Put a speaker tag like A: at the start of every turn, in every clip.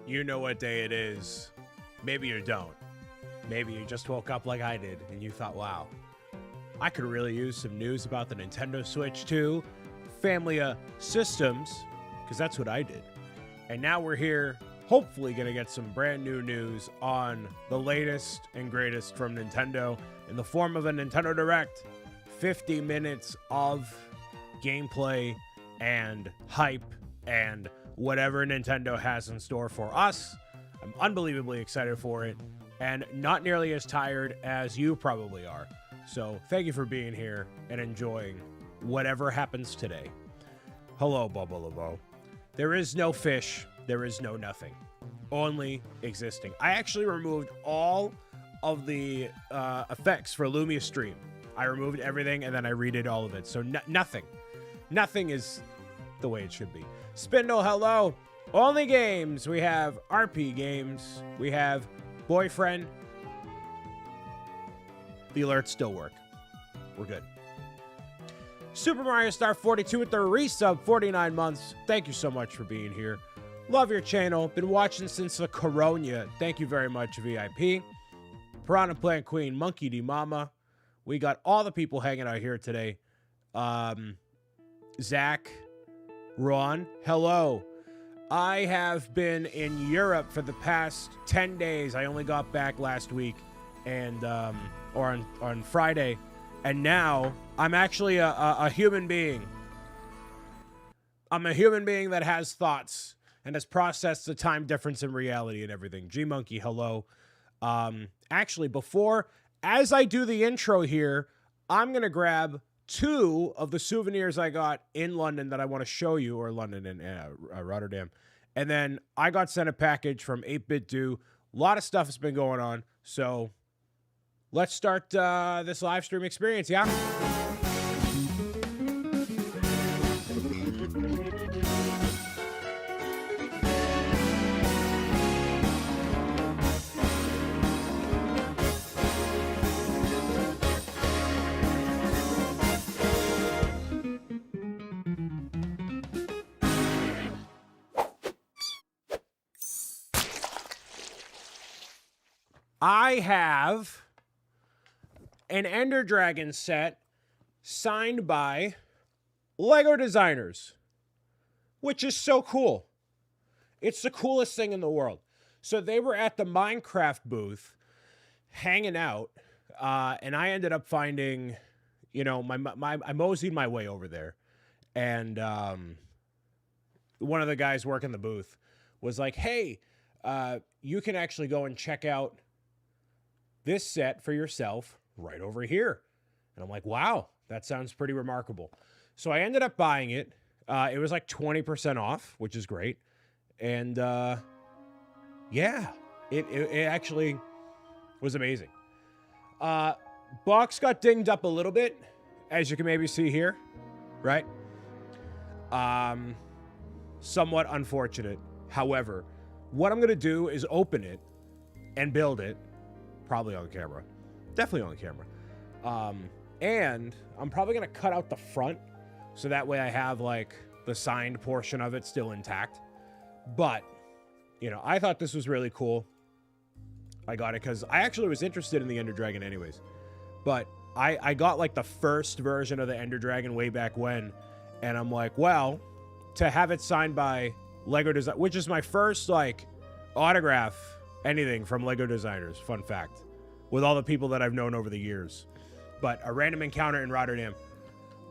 A: You know what day it is. Maybe you don't. Maybe you just woke up like I did and you thought, wow, I could really use some news about the Nintendo Switch 2 family of systems, because that's what I did. And now we're here, hopefully going to get some brand new news on the latest and greatest from Nintendo in the form of a Nintendo Direct. 50 minutes of gameplay and hype and whatever Nintendo has in store for us. I'm unbelievably excited for it and not nearly as tired as you probably are. So thank you for being here and enjoying whatever happens today. Hello, Bubba Labo. There is no fish. There is no nothing. Only existing. I actually removed all of the effects for Lumia Stream. I removed everything and then I redid all of it. So nothing. Nothing is the way it should be. Spindle, hello. Only games. We have RP games. We have Boyfriend. The alerts still work. We're good. Super Mario Star 42 with the resub, 49 months. Thank you so much for being here. Love your channel. Been watching since the Corona. Thank you very much, VIP. Piranha Plant Queen, Monkey D Mama. We got all the people hanging out here today. Zach, Ron, hello. I have been in Europe for the past 10 days. I only got back last week and or on Friday. And now I'm actually a human being. I'm a human being that has thoughts and has processed the time difference in reality and everything. G-Monkey, hello. Actually, as I do the intro here, I'm going to grab 2 of the souvenirs I got in London that I want to show you, or London and Rotterdam. And then I got sent a package from 8-Bit Do. A lot of stuff has been going on. So let's start this live stream experience, yeah? I have an Ender Dragon set signed by Lego designers, which is so cool. It's the coolest thing in the world. So they were at the Minecraft booth hanging out, and I ended up finding, you know, I moseyed my way over there, and one of the guys working the booth was like, hey, you can actually go and check out this set for yourself right over here. And I'm like, wow, that sounds pretty remarkable. So I ended up buying it. It was like 20% off, which is great. And yeah, it actually was amazing. Box got dinged up a little bit, as you can maybe see here, right? Somewhat unfortunate. However, what I'm going to do is open it and build it. Probably on camera. Definitely on camera. And I'm probably going to cut out the front so that way I have like the signed portion of it still intact. But, you know, I thought this was really cool. I got it because I actually was interested in the Ender Dragon anyways. But I got like the first version of the Ender Dragon way back when. And I'm like, well, to have it signed by Lego Design, which is my first like autograph anything from Lego designers, fun fact, with all the people that I've known over the years. But a random encounter in Rotterdam,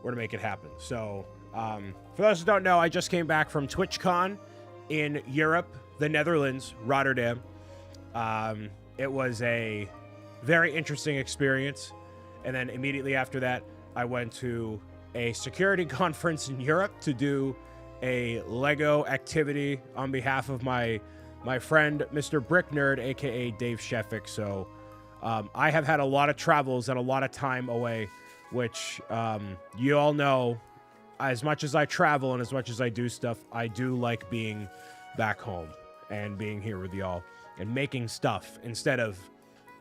A: we're to make it happen. So for those who don't know, I just came back from TwitchCon in Europe, the Netherlands, Rotterdam. It was a very interesting experience. And then immediately after that, I went to a security conference in Europe to do a Lego activity on behalf of my friend, Mr. Brick Nerd, a.k.a. Dave Sheffick. So I have had a lot of travels and a lot of time away, which you all know, as much as I travel and as much as I do stuff, I do like being back home and being here with y'all and making stuff instead of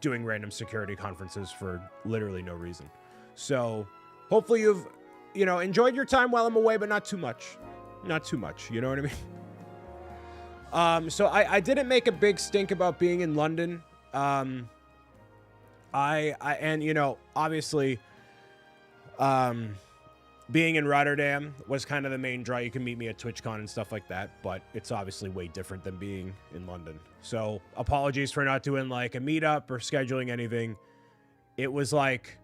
A: doing random security conferences for literally no reason. So hopefully you've, you know, enjoyed your time while I'm away, but not too much. Not too much, you know what I mean? So I didn't make a big stink about being in London. And you know, obviously, being in Rotterdam was kind of the main draw. You can meet me at TwitchCon and stuff like that, but it's obviously way different than being in London. So apologies for not doing like a meetup or scheduling anything. It was like,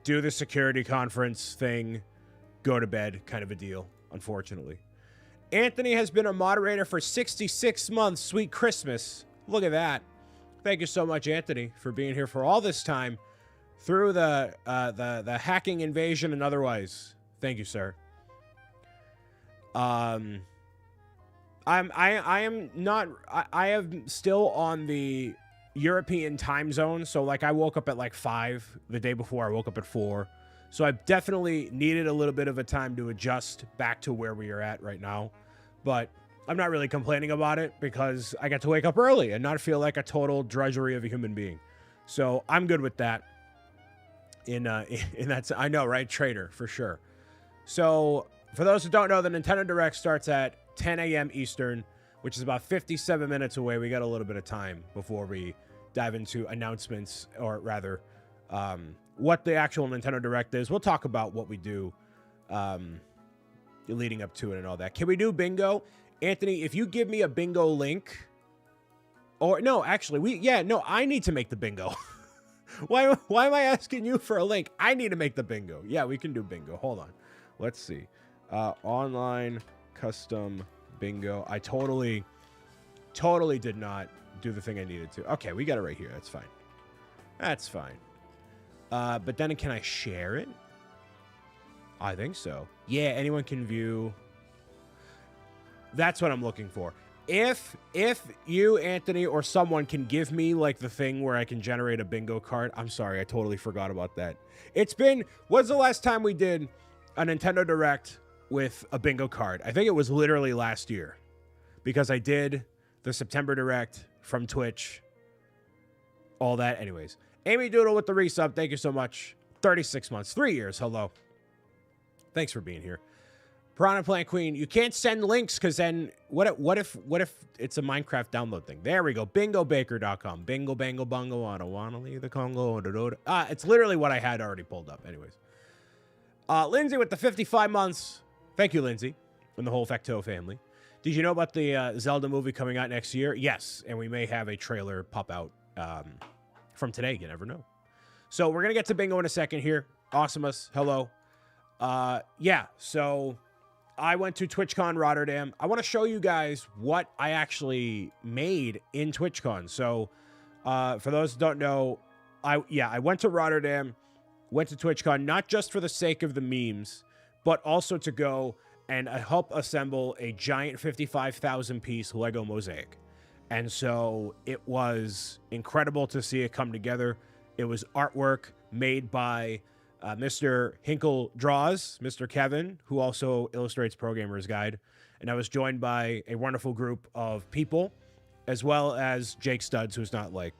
A: do the security conference thing, go to bed kind of a deal, unfortunately. Anthony has been a moderator for 66 months. Sweet Christmas. Look at that. Thank you so much, Anthony, for being here for all this time through the hacking invasion and otherwise. Thank you, sir. I am still on the European time zone. So like I woke up at like 5 the day before. I woke up at 4. So I definitely needed a little bit of a time to adjust back to where we are at right now. But I'm not really complaining about it because I got to wake up early and not feel like a total drudgery of a human being. So I'm good with that. In that, I know, right? Trader, for sure. So for those who don't know, the Nintendo Direct starts at 10 a.m. Eastern, which is about 57 minutes away. We got a little bit of time before we dive into announcements, or rather, what the actual Nintendo Direct is. We'll talk about what we do leading up to it and all that. Can we do bingo? Anthony, if you give me a bingo link, or no, actually, I need to make the bingo. Why am I asking you for a link? I need to make the bingo. Yeah, we can do bingo. Hold on. Let's see. Online custom bingo. I totally did not do the thing I needed to. Okay, we got it right here. That's fine. That's fine. But then can I share it? I think so. Yeah, anyone can view. That's what I'm looking for. If you, Anthony, or someone can give me like the thing where I can generate a bingo card. I'm sorry, I totally forgot about that. When's the last time we did a Nintendo Direct with a bingo card? I think it was literally last year, because I did the September Direct from Twitch. All that. Anyways, Amy Doodle with the resub. Thank you so much. 36 months, 3 years. Hello. Thanks for being here. Piranha Plant Queen, you can't send links because then what if it's a Minecraft download thing? There we go. BingoBaker.com. Bingo bango bongo. I don't want to leave the Congo. It's literally what I had already pulled up. Anyways. Lindsay with the 55 months. Thank you, Lindsay, and the whole Facto family. Did you know about the Zelda movie coming out next year? Yes, and we may have a trailer pop out from today. You never know. So we're going to get to bingo in a second here. Awesomeness. Hello. Yeah, so I went to TwitchCon Rotterdam. I want to show you guys what I actually made in TwitchCon. So for those who don't know, I went to Rotterdam, went to TwitchCon, not just for the sake of the memes, but also to go and help assemble a giant 55,000 piece Lego mosaic. And so it was incredible to see it come together. It was artwork made by Mr. Hinkle Draws, Mr. Kevin, who also illustrates Pro Gamer's Guide. And I was joined by a wonderful group of people, as well as Jake Studs, who's not like,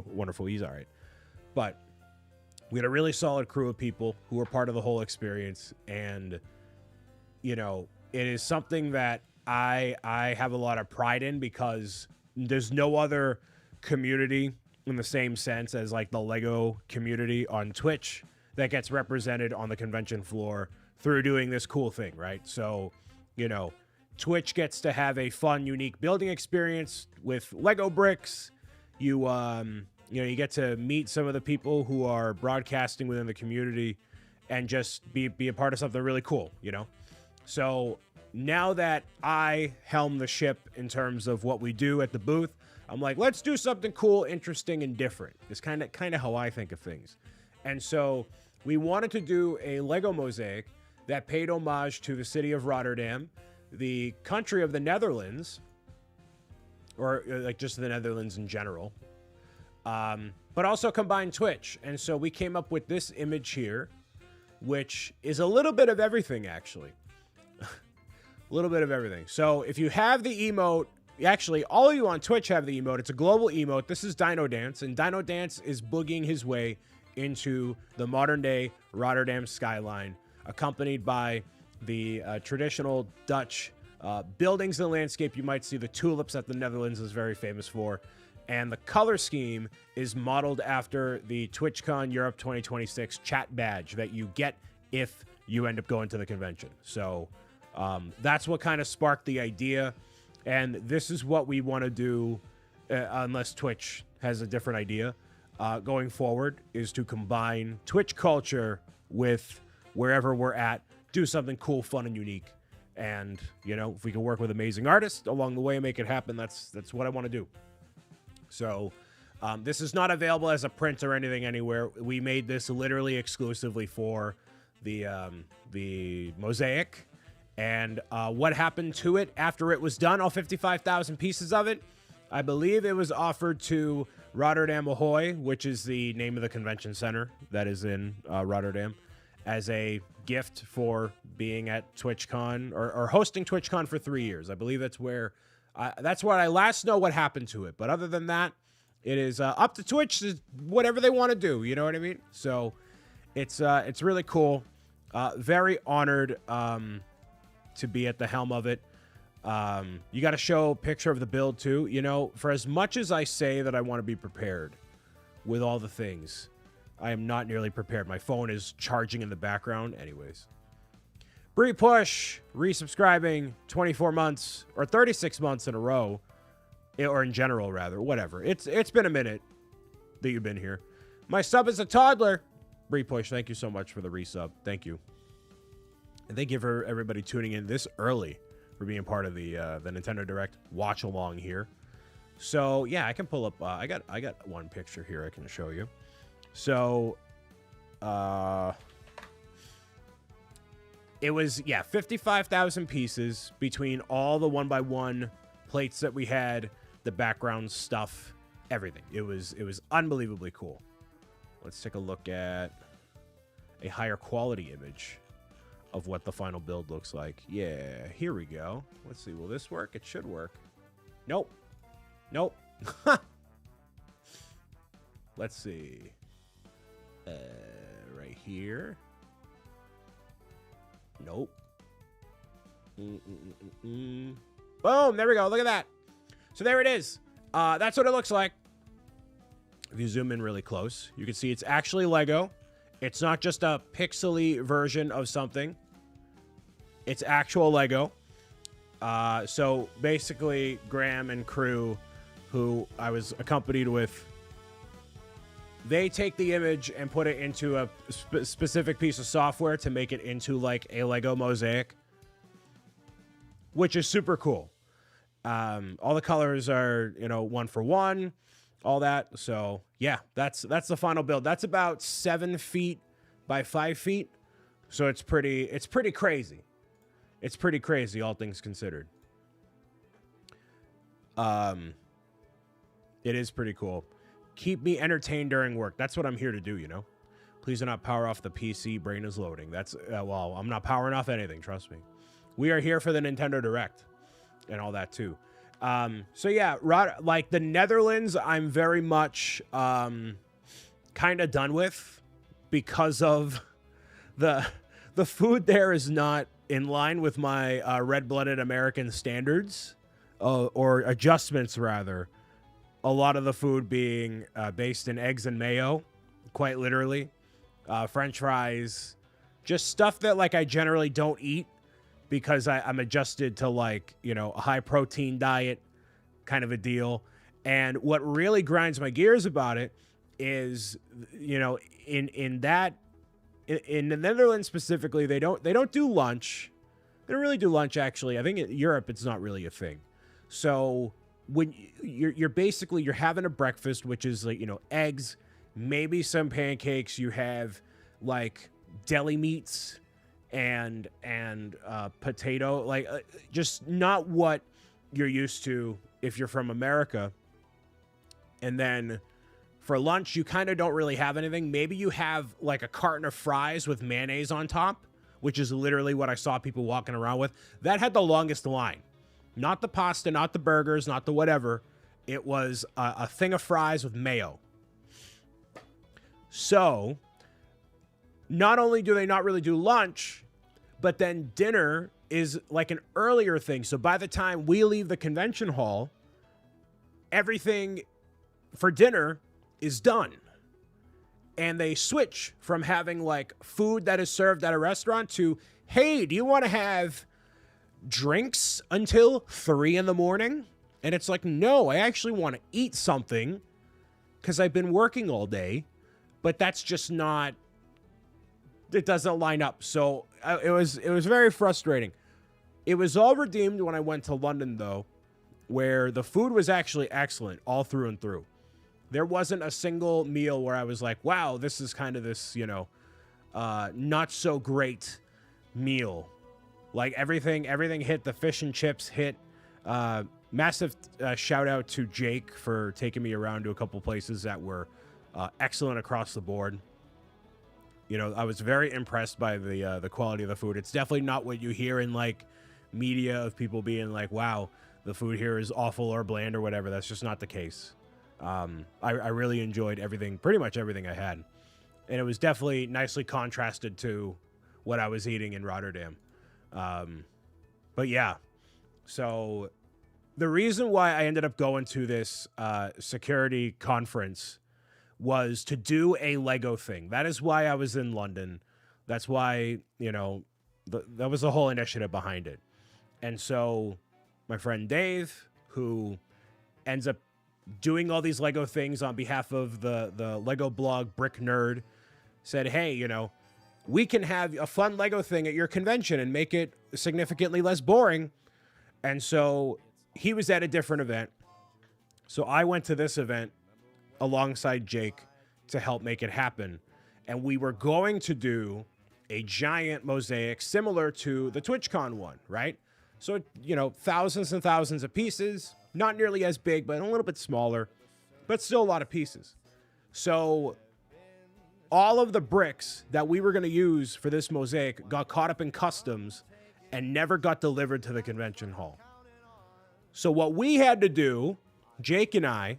A: wonderful. He's all right. But we had a really solid crew of people who were part of the whole experience. And, it is something that I have a lot of pride in, because there's no other community in the same sense as like the Lego community on Twitch that gets represented on the convention floor through doing this cool thing, right? So, Twitch gets to have a fun, unique building experience with Lego bricks. You get to meet some of the people who are broadcasting within the community and just be a part of something really cool, So now that I helm the ship in terms of what we do at the booth, I'm like, let's do something cool, interesting, and different. It's kind of how I think of things. And so we wanted to do a Lego mosaic that paid homage to the city of Rotterdam, the country of the Netherlands, or like just the Netherlands in general, but also combined Twitch. And so we came up with this image here, which is a little bit of everything, actually. A little bit of everything. So if you have the emote, actually, all of you on Twitch have the emote. It's a global emote. This is Dino Dance, and Dino Dance is boogieing his way into the modern-day Rotterdam skyline, accompanied by the traditional Dutch Buildings and landscape, you might see the tulips that the Netherlands is very famous for. And the color scheme is modeled after the TwitchCon Europe 2026 chat badge that you get if you end up going to the convention. So that's what kind of sparked the idea. And this is what we want to do, unless Twitch has a different idea, going forward, is to combine Twitch culture with wherever we're at, do something cool, fun, and unique. And, you know, if we can work with amazing artists along the way and make it happen, that's what I want to do. So this is not available as a print or anything anywhere. We made this literally exclusively for the mosaic. And what happened to it after it was done, all 55,000 pieces of it, I believe it was offered to Rotterdam Ahoy, which is the name of the convention center that is in Rotterdam, as a gift for being at TwitchCon or hosting TwitchCon for 3 years. I believe that's where that's what I last know what happened to it. But other than that, it is up to Twitch, whatever they want to do. You know what I mean? So it's really cool. Very honored to be at the helm of it. You got to show a picture of the build too. You know, for as much as I say that I want to be prepared with all the things, I am not nearly prepared. My phone is charging in the background. Anyways. Bree Push, resubscribing 24 months or 36 months in a row, or in general, rather. Whatever. It's been a minute that you've been here. My sub is a toddler. Bree Push, thank you so much for the resub. Thank you. And thank you for everybody tuning in this early for being part of the Nintendo Direct watch along here. So yeah, I can pull up. I got one picture here I can show you. So, it was 55,000 pieces between all the 1x1 plates that we had, the background stuff, everything. It was unbelievably cool. Let's take a look at a higher quality image of what the final build looks like. Yeah, here we go. Let's see, will this work? It should work. Nope. Nope. Let's see. Right here. Nope. Boom, there we go. Look at that. So there it is. That's what it looks like. If you zoom in really close, you can see it's actually Lego. It's not just a pixely version of something. It's actual Lego. So basically, Graham and crew, who I was accompanied with, they take the image and put it into a specific piece of software to make it into like a Lego mosaic, which is super cool. All the colors are, you know, 1-for-1, all that. So yeah, that's the final build. That's about 7 feet by 5 feet. So it's pretty crazy. It's pretty crazy, all things considered. It is pretty cool. Keep me entertained during work. That's what I'm here to do, you know. Please do not power off the PC. Brain is loading. That's, well, I'm not powering off anything. Trust me. We are here for the Nintendo Direct and all that too. So yeah, like the Netherlands, I'm very much kind of done with because of the food there is not in line with my red-blooded American standards, or adjustments rather. A lot of the food being based in eggs and mayo, quite literally. French fries, just stuff that like I generally don't eat because I'm adjusted to like, you know, a high protein diet kind of a deal. And what really grinds my gears about it is, you know, in the Netherlands specifically, they don't do lunch. They don't really do lunch, actually. I think in Europe it's not really a thing. So when you're basically, you're having a breakfast, which is like, you know, eggs, maybe some pancakes. You have like deli meats and potato, like just not what you're used to if you're from America. And then for lunch, you kind of don't really have anything. Maybe you have like a carton of fries with mayonnaise on top, which is literally what I saw people walking around with. That had the longest line. Not the pasta, not the burgers, not the whatever. It was a thing of fries with mayo. So, not only do they not really do lunch, but then dinner is like an earlier thing. So by the time we leave the convention hall, everything for dinner is done. And they switch from having like food that is served at a restaurant to, hey, do you want to have drinks until 3 in the morning? And it's like, no, I actually want to eat something because I've been working all day, but that's just not, it doesn't line up. So it was very frustrating. It was all redeemed when I went to London, though, where the food was actually excellent all through and through. There wasn't a single meal where I was like, wow, this is kind of this, you know, not so great meal. Like everything hit. The fish and chips hit. Massive shout out to Jake for taking me around to a couple places that were excellent across the board. You know, I was very impressed by the quality of the food. It's definitely not what you hear in like media of people being like, wow, the food here is awful or bland or whatever. That's just not the case. I really enjoyed everything, pretty much everything I had. And it was definitely nicely contrasted to what I was eating in Rotterdam. But yeah, so the reason why I ended up going to this security conference was to do a Lego thing. That is why I was in London. That's why, you know, that was the whole initiative behind it. And so my friend Dave, who ends up doing all these Lego things on behalf of the Lego blog Brick Nerd, said, hey, you know, we can have a fun Lego thing at your convention and make it significantly less boring. And so he was at a different event. So I went to this event alongside Jake to help make it happen. And we were going to do a giant mosaic similar to the TwitchCon one, right? So, you know, thousands and thousands of pieces, not nearly as big, but a little bit smaller, but still a lot of pieces. So all of the bricks that we were going to use for this mosaic got caught up in customs and never got delivered to the convention hall. So what we had to do, Jake and I,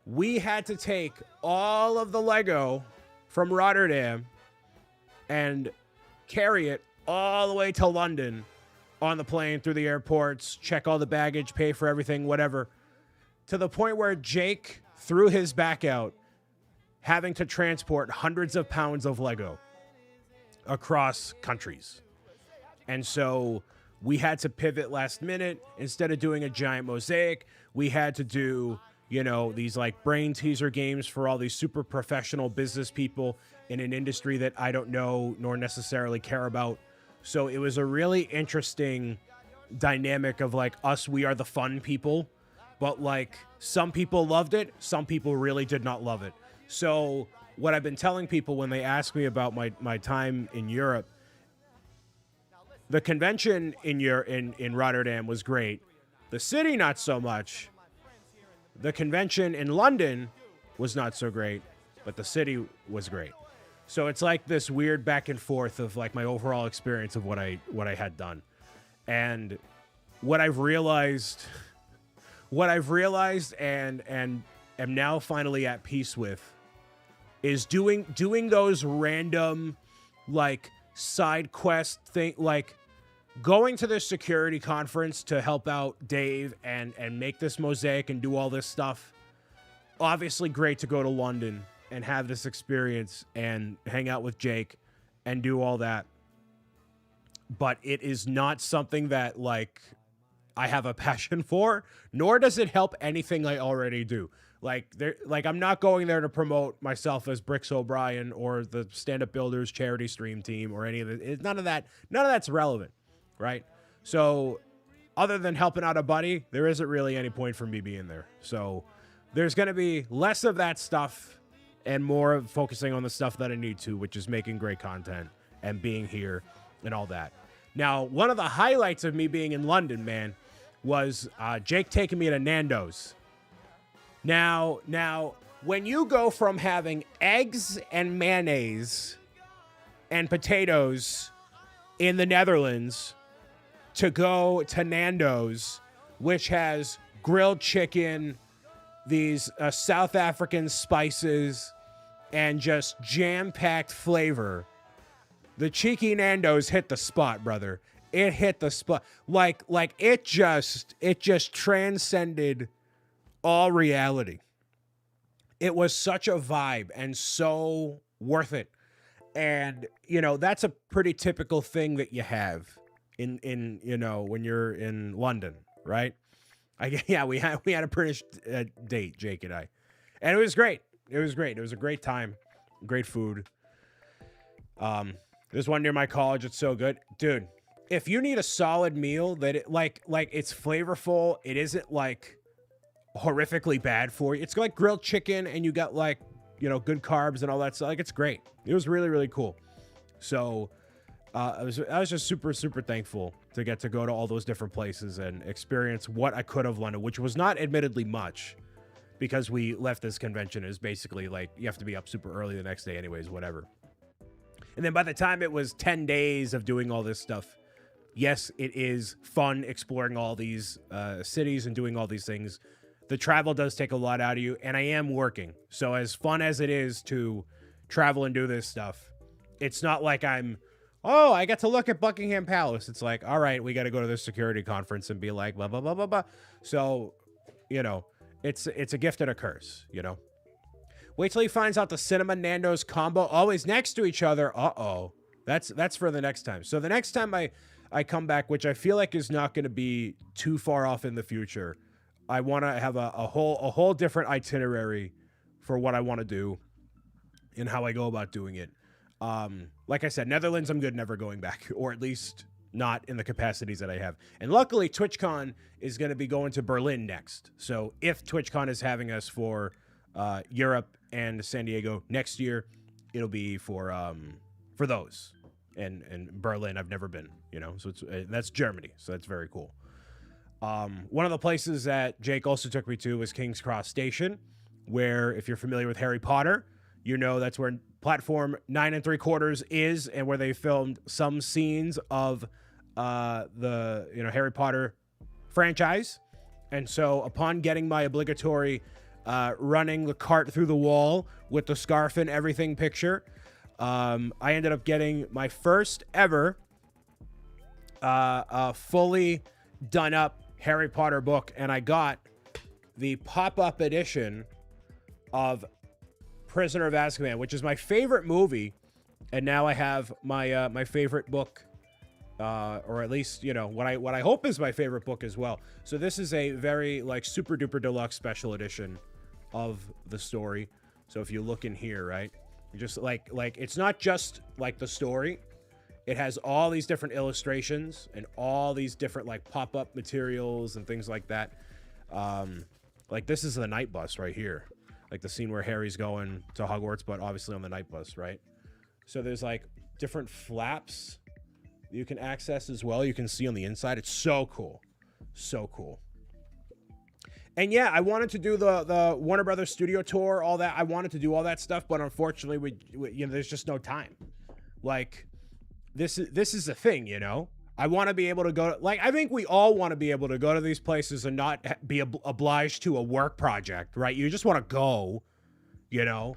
A: we had to take all of the Lego from Rotterdam and carry it all the way to London on the plane, through the airports, check all the baggage, pay for everything, whatever, to the point where Jake threw his back out, having to transport hundreds of pounds of Lego across countries. And so we had to pivot last minute. Instead of doing a giant mosaic, we had to do, you know, these like brain teaser games for all these super professional business people in an industry that I don't know nor necessarily care about. So it was a really interesting dynamic of like us, we are the fun people, but like some people loved it. Some people really did not love it. So what I've been telling people when they ask me about my time in Europe, the convention in Rotterdam was great. The city, not so much. The convention in London was not so great, but the city was great. So it's like this weird back and forth of like my overall experience of what I had done. And what I've realized and am now finally at peace with is doing those random like side quest thing, like going to the security conference to help out Dave and make this mosaic and do all this stuff. Obviously great to go to London and have this experience and hang out with Jake and do all that. But it is not something that like I have a passion for, nor does it help anything I already do. Like I'm not going there to promote myself as Bricks O'Brien or the Stand Up Builders charity stream team or any of it. None of that's relevant, right? So other than helping out a buddy, there isn't really any point for me being there. So there's going to be less of that stuff and more of focusing on the stuff that I need to, which is making great content and being here and all that. Now, one of the highlights of me being in London, man, was Jake taking me to Nando's. Now, when you go from having eggs and mayonnaise and potatoes in the Netherlands to go to Nando's, which has grilled chicken, these South African spices, and just jam-packed flavor, the cheeky Nando's hit the spot, brother. it hit the spot. Like it just transcended all reality. It was such a vibe and so worth it. And, you know, that's a pretty typical thing that you have in you know, when you're in London, right? Yeah, we had a British date, Jake and I. And it was great. It was great. It was a great time. Great food. There's one near my college. It's so good. Dude, if you need a solid meal that it, like it's flavorful, it isn't like horrifically bad for you. It's like grilled chicken and you got like, you know, good carbs and all that stuff. Like, it's great. It was really, really cool. So I was just super, super thankful to get to go to all those different places and experience what I could have London, which was not admittedly much because we left this convention. It was basically like you have to be up super early the next day anyways, whatever. And then by the time it was 10 days of doing all this stuff, yes, it is fun exploring all these cities and doing all these things. The travel does take a lot out of you, and I am working. So as fun as it is to travel and do this stuff, it's not like I got to look at Buckingham Palace. It's like, all right, we got to go to this security conference and be like, blah, blah, blah, blah, blah. So, you know, it's a gift and a curse, you know. Wait till he finds out the Cinema Nando's combo always next to each other. Uh-oh. That's for the next time. So the next time I come back, which I feel like is not going to be too far off in the future, I want to have a whole different itinerary for what I want to do and how I go about doing it. Like I said, Netherlands, I'm good never going back, or at least not in the capacities that I have. And luckily, TwitchCon is going to be going to Berlin next. So if TwitchCon is having us for Europe and San Diego next year, it'll be for those. And Berlin, I've never been, you know, so that's Germany. So that's very cool. One of the places that Jake also took me to was King's Cross Station, where if you're familiar with Harry Potter, you know that's where platform 9 3/4 is, and where they filmed some scenes of the Harry Potter franchise. And so upon getting my obligatory running the cart through the wall with the scarf and everything picture, I ended up getting my first ever fully done up Harry Potter book, and I got the pop-up edition of Prisoner of Azkaban, which is my favorite movie, and now I have my my favorite book, or at least, you know, what I hope is my favorite book as well. So this is a very like super duper deluxe special edition of the story. So if you look in here, right, you just like it's not just like the story. It has all these different illustrations and all these different like pop-up materials and things like that. Like this is the night bus right here. Like the scene where Harry's going to Hogwarts, but obviously on the night bus, right? So there's like different flaps you can access as well. You can see on the inside. It's so cool. So cool. And yeah, I wanted to do the Warner Brothers studio tour, all that. I wanted to do all that stuff, but unfortunately, we there's just no time. Like, this is the thing, you know? I want to be able to go, like, I think we all want to be able to go to these places and not be obliged to a work project, right? You just want to go, you know,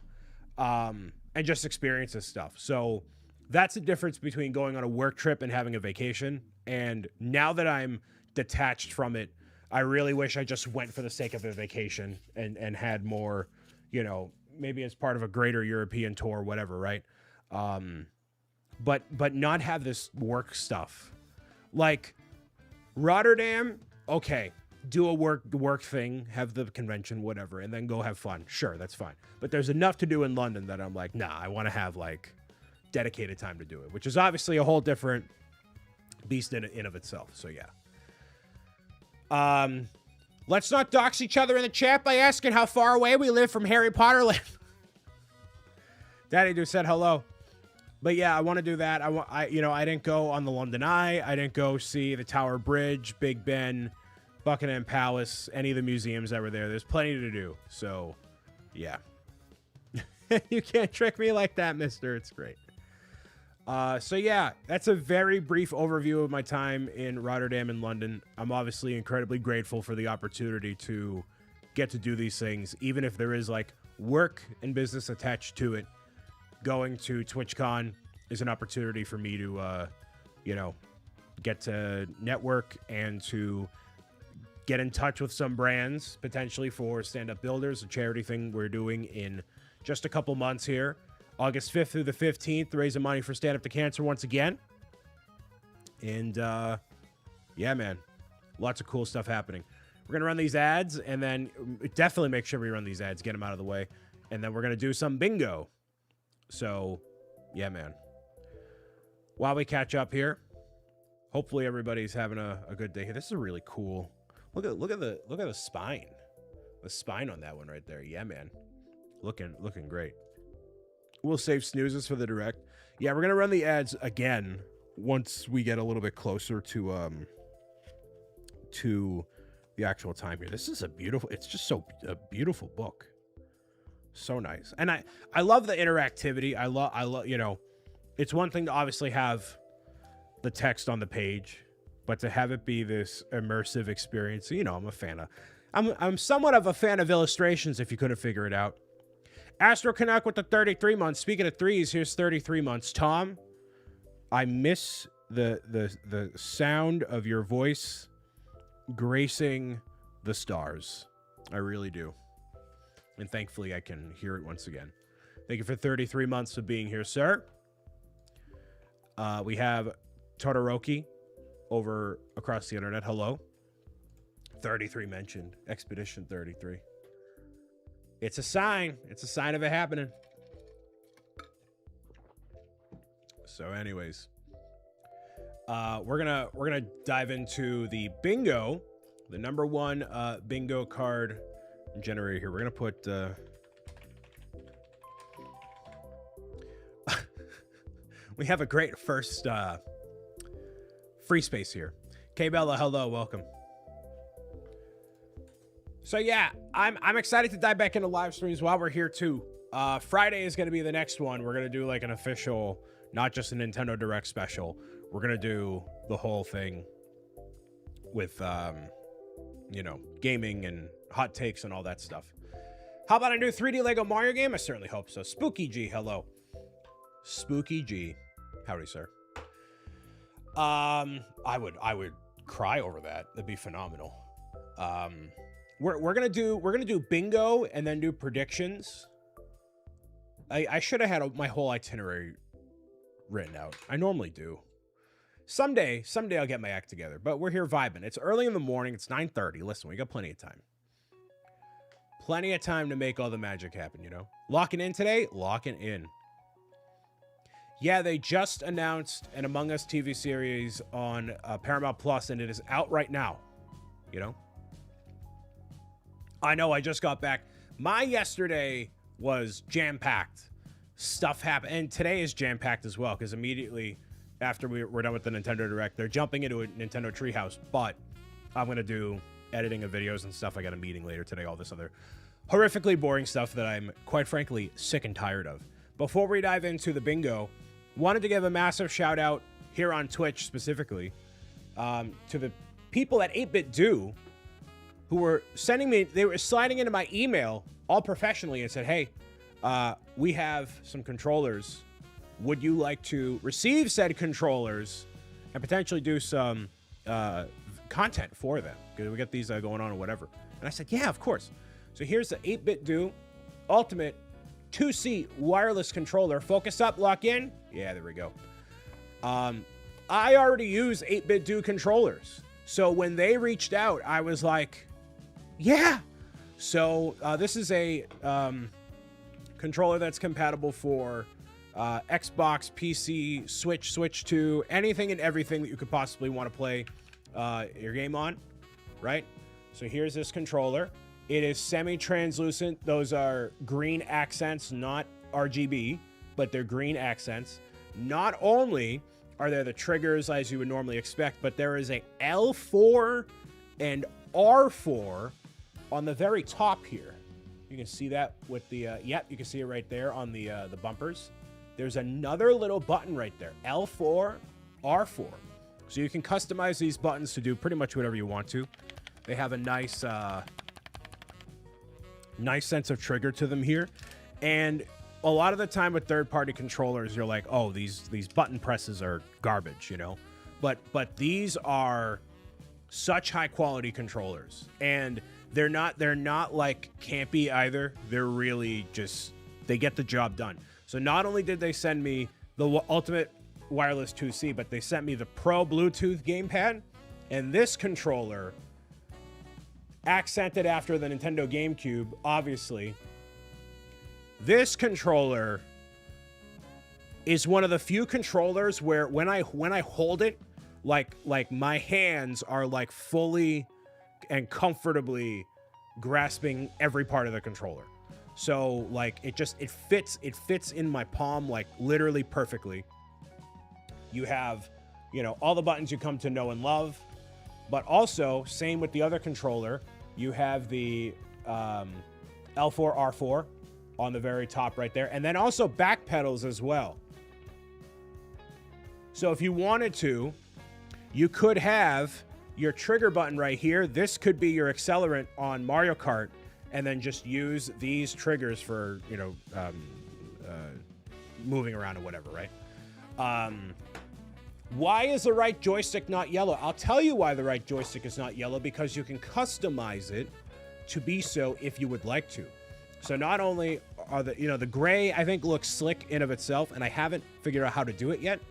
A: and just experience this stuff. So that's the difference between going on a work trip and having a vacation. And now that I'm detached from it, I really wish I just went for the sake of a vacation and had more, you know, maybe as part of a greater European tour, whatever, right? But not have this work stuff. Like Rotterdam, okay, do a work thing, have the convention, whatever, and then go have fun. Sure, that's fine. But there's enough to do in London that I'm like, nah, I want to have like dedicated time to do it, which is obviously a whole different beast in of itself. So yeah. Let's not dox each other in the chat by asking how far away we live from Harry Potter land. Daddy just said hello. But yeah, I want to do that. I didn't go on the London Eye. I didn't go see the Tower Bridge, Big Ben, Buckingham Palace, any of the museums that were there. There's plenty to do. So, yeah. You can't trick me like that, mister. It's great. So yeah, that's a very brief overview of my time in Rotterdam and London. I'm obviously incredibly grateful for the opportunity to get to do these things, even if there is like work and business attached to it. Going to TwitchCon is an opportunity for me to, get to network and to get in touch with some brands, potentially for Stand Up Builders, a charity thing we're doing in just a couple months here. August 5th through the 15th, raising money for Stand Up to Cancer once again. And, yeah, man, lots of cool stuff happening. We're going to run these ads, and then definitely make sure we run these ads, get them out of the way. And then we're going to do some bingo. So, yeah, man. While we catch up here, hopefully everybody's having a good day here. This is a really cool... Look at the spine. The spine on that one right there. Yeah, man. Looking great. We'll save snoozes for the direct. Yeah, we're gonna run the ads again once we get a little bit closer to the actual time here. This is a beautiful, it's just a beautiful book. So nice. And I love the interactivity. I love, you know, it's one thing to obviously have the text on the page, but to have it be this immersive experience, you know, I'm a fan of. I'm somewhat of a fan of illustrations, if you couldn't figure it out. Astro Canuck with the 33 months. Speaking of threes, here's 33 months. Tom, I miss the sound of your voice gracing the stars. I really do. And thankfully, I can hear it once again. Thank you for 33 months of being here, sir. We have Todoroki over across the internet. Hello. 33 mentioned. Expedition 33. It's a sign. It's a sign of it happening. So anyways, we're gonna dive into the bingo, the number one bingo card generator here. We're gonna put we have a great first free space here. K Bella, hello, welcome. So yeah, I'm excited to dive back into live streams while we're here too. Friday is going to be the next one. We're going to do like an official, not just a Nintendo Direct special. We're going to do the whole thing with, you know, gaming and hot takes and all that stuff. How about a new 3D Lego Mario game? I certainly hope so. Spooky G, hello. Spooky G, howdy, sir. I would cry over that. That'd be phenomenal. We're gonna do bingo and then do predictions. I should have had my whole itinerary written out. I normally do. Someday I'll get my act together. But we're here vibing. It's early in the morning. It's 9:30. Listen, we got plenty of time. Plenty of time to make all the magic happen. You know, locking in today. Locking in. Yeah, they just announced an Among Us TV series on Paramount Plus, and it is out right now. You know. I know, I just got back. My yesterday was jam-packed. Stuff happened. And today is jam-packed as well, because immediately after we're done with the Nintendo Direct, they're jumping into a Nintendo Treehouse. But I'm going to do editing of videos and stuff. I got a meeting later today, all this other horrifically boring stuff that I'm, quite frankly, sick and tired of. Before we dive into the bingo, wanted to give a massive shout-out here on Twitch specifically to the people at 8-Bit Do, who were sending me, they were sliding into my email all professionally and said, hey, we have some controllers. Would you like to receive said controllers and potentially do some content for them? Because we got these going on or whatever. And I said, yeah, of course. So here's the 8-Bit Do Ultimate 2-seat wireless controller. Focus up, lock in. Yeah, there we go. I already use 8-Bit Do controllers. So when they reached out, I was like, yeah. So this is a controller that's compatible for Xbox, PC, Switch 2, anything and everything that you could possibly want to play your game on, right? So here's this controller. It is semi-translucent. Those are green accents, not RGB, but they're green accents. Not only are there the triggers as you would normally expect, but there is a L4 and R4 on the very top here. You can see that with the, yep, you can see it right there on the bumpers. There's another little button right there, L4, R4. So you can customize these buttons to do pretty much whatever you want to. They have a nice, nice sense of trigger to them here. And a lot of the time with third-party controllers, you're like, oh, these button presses are garbage, you know? But these are such high quality controllers, and they're not like campy either. They're really just, they get the job done. So not only did they send me the Ultimate Wireless 2C, but they sent me the Pro Bluetooth gamepad, and this controller, accented after the Nintendo GameCube, obviously. This controller is one of the few controllers where when I hold it, like my hands are like fully and comfortably grasping every part of the controller. So like it fits in my palm like literally perfectly. You have, you know, all the buttons you come to know and love, but also same with the other controller. You have the L4 R4 on the very top right there, and then also back pedals as well. So if you wanted to, you could have your trigger button right here. This could be your accelerant on Mario Kart, and then just use these triggers for, you know, moving around or whatever, right? Why is the right joystick not yellow? I'll tell you why the right joystick is not yellow, because you can customize it to be so if you would like to. So not only are the gray, I think, looks slick in of itself, and I haven't figured out how to do it yet,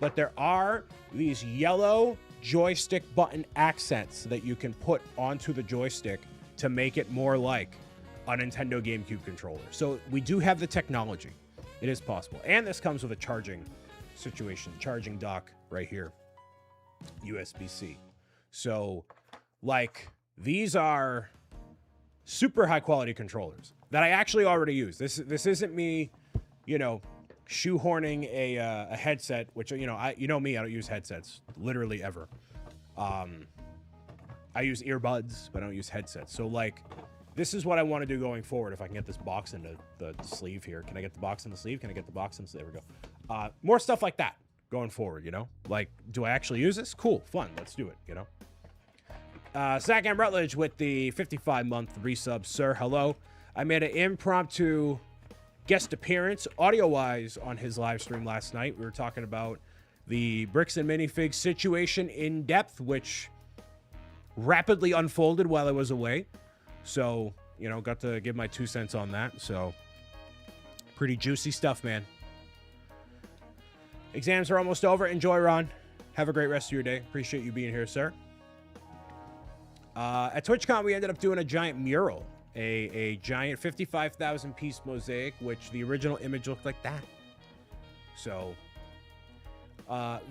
A: but there are these yellow joystick button accents that you can put onto the joystick to make it more like a Nintendo GameCube controller. So we do have the technology. It is possible. And this comes with a charging situation, charging dock right here, USB-C. So like these are super high quality controllers that I actually already use. This isn't me, you know, shoehorning a headset, which, you know me, I don't use headsets literally ever. I use earbuds, but I don't use headsets. So like, this is what I want to do going forward. If I can get this box into the sleeve here. Can I get the box in the sleeve? Can I get the box in the sleeve? There we go. More stuff like that going forward, you know? Like, do I actually use this? Cool, fun, let's do it, you know? Zach M. Rutledge with the 55-month resub. Sir, hello. I made an impromptu guest appearance, audio-wise, on his live stream last night. We were talking about the bricks and minifigs situation in depth, which rapidly unfolded while I was away. So, you know, got to give my 2 cents on that. So, pretty juicy stuff, man. Exams are almost over. Enjoy, Ron. Have a great rest of your day. Appreciate you being here, sir. At TwitchCon, we ended up doing a giant mural. A giant 55,000 piece mosaic, which the original image looked like that. So,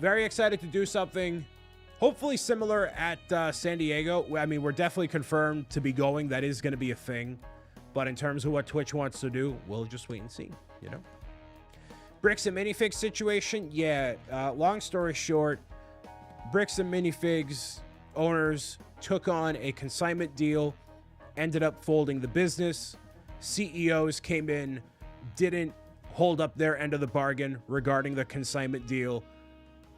A: very excited to do something hopefully similar at San Diego. I mean, we're definitely confirmed to be going. That is going to be a thing. But in terms of what Twitch wants to do, we'll just wait and see, you know? Bricks and minifigs situation, yeah. Long story short, Bricks and Minifigs owners took on a consignment deal, ended up folding the business. CEOs came in, didn't hold up their end of the bargain regarding the consignment deal.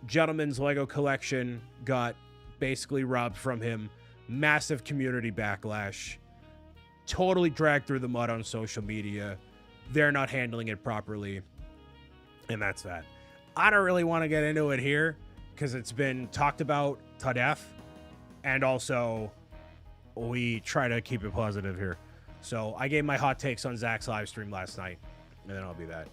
A: Gentleman's Lego collection got basically robbed from him. Massive community backlash. Totally dragged through the mud on social media. They're not handling it properly. And that's that. I don't really want to get into it here because it's been talked about to death. And also, we try to keep it positive here. So I gave my hot takes on Zach's live stream last night. And then I'll be that.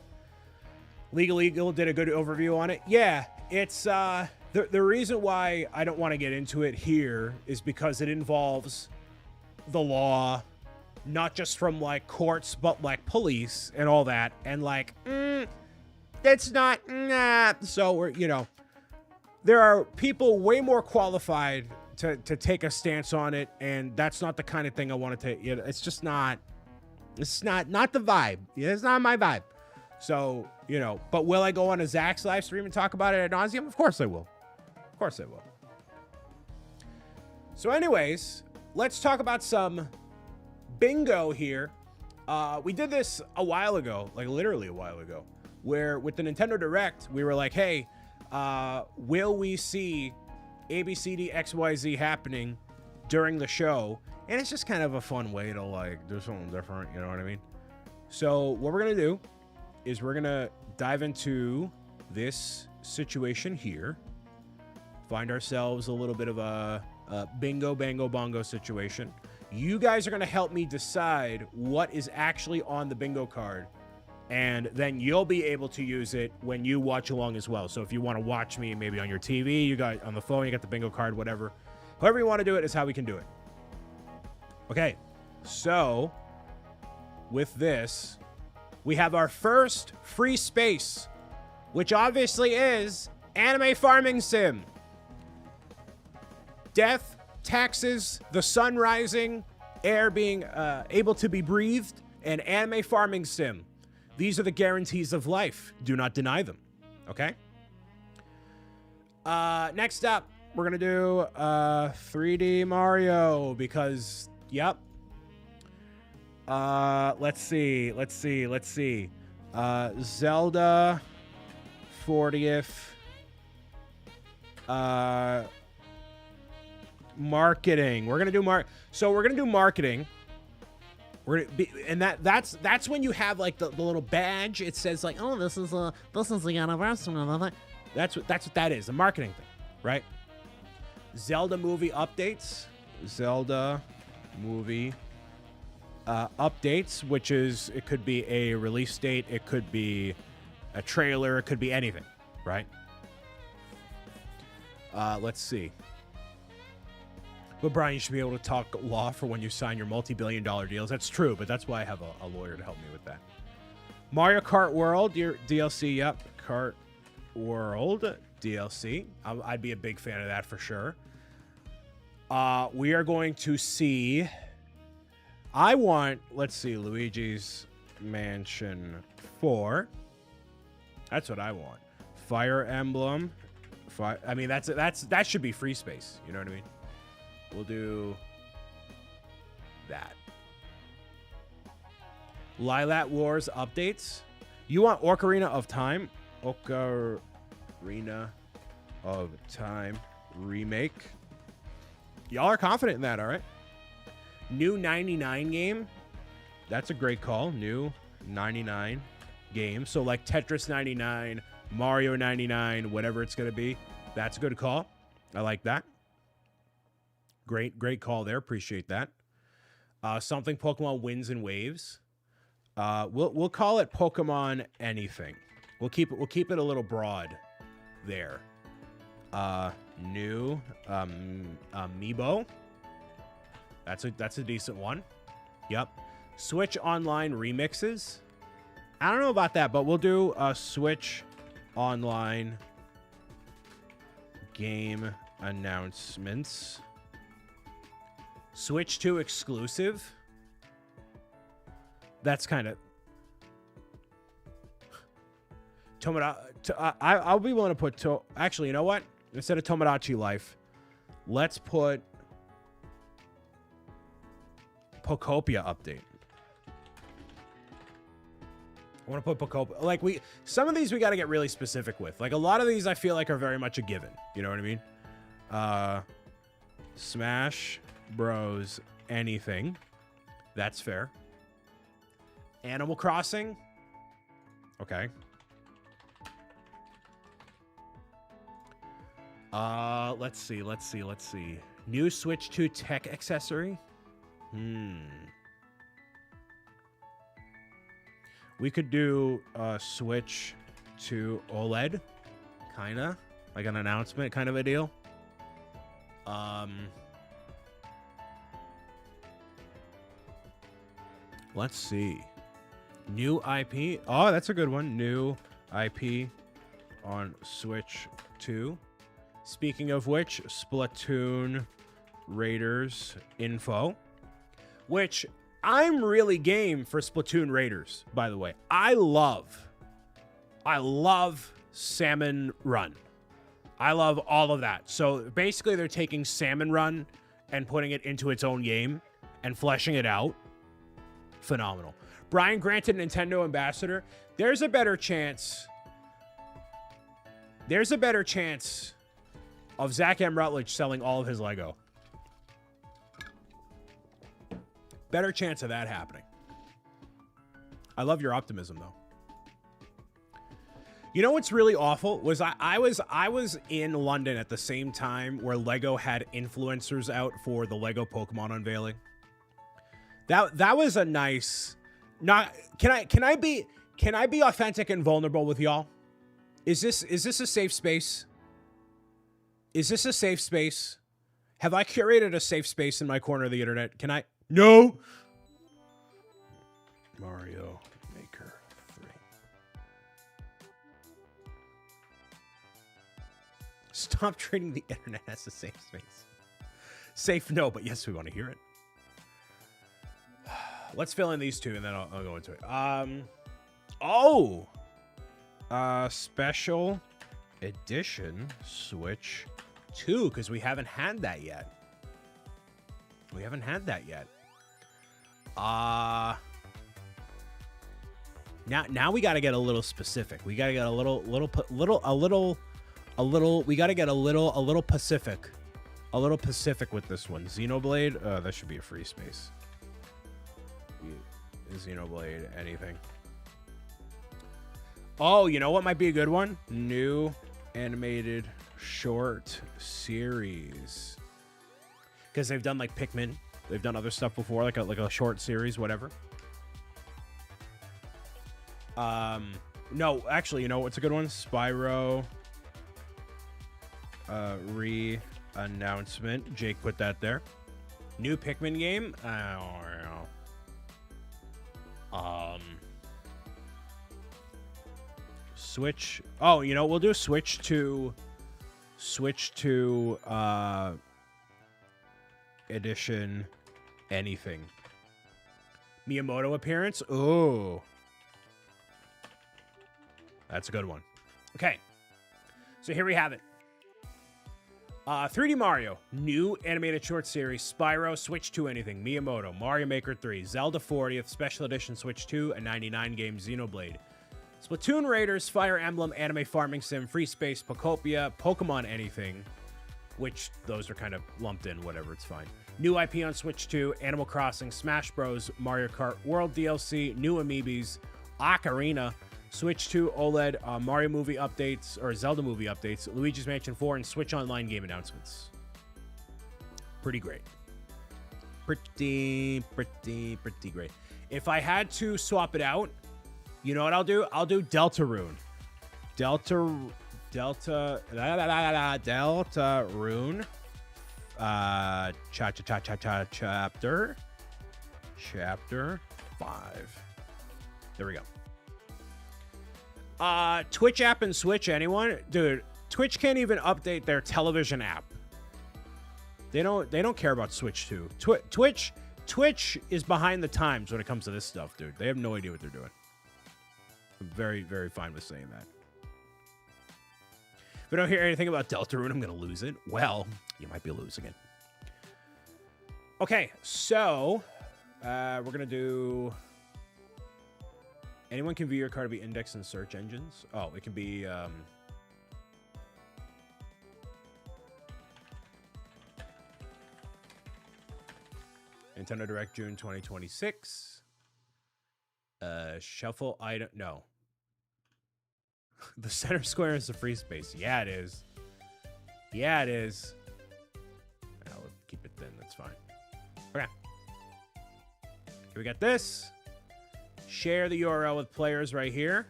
A: Legal Eagle did a good overview on it. Yeah, it's the reason why I don't want to get into it here is because it involves the law, not just from like courts, but like police and all that. And like, it's not, nah. So we're, you know, there are people way more qualified to take a stance on it. And that's not the kind of thing I want to take. You know, it's just not, it's not the vibe. It's not my vibe. So, you know, but will I go on a Zach's live stream and talk about it ad nauseum? Of course I will. Of course I will. So anyways, let's talk about some bingo here. We did this a while ago, like literally a while ago, where with the Nintendo Direct, we were like, hey, will we see ABCDXYZ happening during the show? And it's just kind of a fun way to like do something different, you know what I mean? So what we're going to do is we're going to dive into this situation here. Find ourselves a little bit of a bingo, bango, bongo situation. You guys are going to help me decide what is actually on the bingo card. And then you'll be able to use it when you watch along as well. So if you want to watch me maybe on your TV, you got on the phone, you got the bingo card, whatever. However you want to do it is how we can do it. Okay, so with this, we have our first free space, which obviously is Anime Farming Sim. Death, taxes, the sun rising, air being able to be breathed, and Anime Farming Sim. These are the guarantees of life. Do not deny them. Okay? Next up, we're going to do 3D Mario because, yep. Let's see. Zelda 40th. Marketing. We're going to do we're going to do marketing. We're gonna be, and that's when you have like the little badge. It says like, oh, this is the anniversary. That's what that is, a marketing thing, right? Zelda movie updates. Zelda movie updates, which is, it could be a release date, it could be a trailer, it could be anything, right? Let's see. But Brian, you should be able to talk law for when you sign your multi-billion-dollar deals. That's true, but that's why I have a lawyer to help me with that. Mario Kart World, your DLC, yep. Kart World DLC. I'd be a big fan of that for sure. We are going to see... let's see, Luigi's Mansion 4. That's what I want. Fire Emblem. I mean, that should be free space. You know what I mean? We'll do that. Lilat Wars updates. You want Ocarina of Time? Ocarina of Time remake. Y'all are confident in that, all right? New 99 game. That's a great call. New 99 game. So like Tetris 99, Mario 99, whatever it's going to be. That's a good call. I like that. Great call there. Appreciate that. Something Pokemon Winds and Waves. We'll call it Pokemon anything. We'll keep it a little broad there. New Amiibo. That's a decent one. Yep. Switch Online remixes. I don't know about that, but we'll do Switch Online game announcements. Switch 2 exclusive. That's kind of... I'll be willing to put... Actually, you know what? Instead of Tomodachi Life, let's put Pokopia update. I want to put Pokopia... Like, some of these we got to get really specific with. Like, a lot of these I feel like are very much a given. You know what I mean? Smash Bros. Anything. That's fair. Animal Crossing. Okay. Let's see. New Switch 2 tech accessory. We could do Switch 2 OLED. Kinda. Like an announcement kind of a deal. Let's see. New IP. Oh, that's a good one. New IP on Switch 2. Speaking of which, Splatoon Raiders info. Which I'm really game for Splatoon Raiders, by the way. I love Salmon Run. I love all of that. So basically they're taking Salmon Run and putting it into its own game and fleshing it out. Phenomenal. Brian granted Nintendo ambassador. There's a better chance of Zach M. Rutledge selling all of his Lego. Better chance of that happening. I love your optimism, though. You know what's really awful was I was in London at the same time where Lego had influencers out for the Lego Pokemon unveiling. That was a nice. Not can I be authentic and vulnerable with y'all? Is this a safe space? Is this a safe space? Have I curated a safe space in my corner of the internet? Can I? No. Mario Maker 3. Stop treating the internet as a safe space. Safe, no, but yes, we want to hear it. Let's fill in these two, and then I'll go into it. Special edition Switch 2, because we haven't had that yet. We haven't had that yet. Now we got to get a little specific. We got to get a little Pacific. A little Pacific with this one. Xenoblade, that should be a free space. Xenoblade, anything. Oh, you know what might be a good one? New animated short series. Because they've done like Pikmin. They've done other stuff before, like a short series, whatever. No, actually, you know what's a good one? Spyro re-announcement. Jake put that there. New Pikmin game? I don't know. Switch. Oh, you know, we'll do Switch to edition anything. Miyamoto appearance. Ooh. That's a good one. Okay. So here we have it. 3D Mario, new animated short series, Spyro, Switch 2 anything, Miyamoto, Mario Maker 3, Zelda 40th, Special Edition Switch 2, a 99 game Xenoblade. Splatoon Raiders, Fire Emblem, Anime Farming Sim, Free Space, Pokopia, Pokemon anything, which those are kind of lumped in, whatever, it's fine. New IP on Switch 2, Animal Crossing, Smash Bros, Mario Kart World DLC, new Amiibos, Ocarina, Switch 2 OLED, Mario movie updates, or Zelda movie updates, Luigi's Mansion 4, and Switch Online game announcements. Pretty great. Pretty great. If I had to swap it out, you know what I'll do? I'll do Deltarune. Deltarune. Chapter 5. There we go. Twitch app and Switch, anyone? Dude, Twitch can't even update their television app. They don't care about Switch 2. Twitch is behind the times when it comes to this stuff, dude. They have no idea what they're doing. I'm very, very fine with saying that. If I don't hear anything about Deltarune, I'm going to lose it. Well, you might be losing it. Okay, so we're going to do... Anyone can view your card to be indexed in search engines. Oh, it can be... Nintendo Direct June 2026. Shuffle item... No. The center square is the free space. Yeah, it is. Yeah, it is. I'll keep it thin. That's fine. Okay. Here we got this. Share the URL with players right here.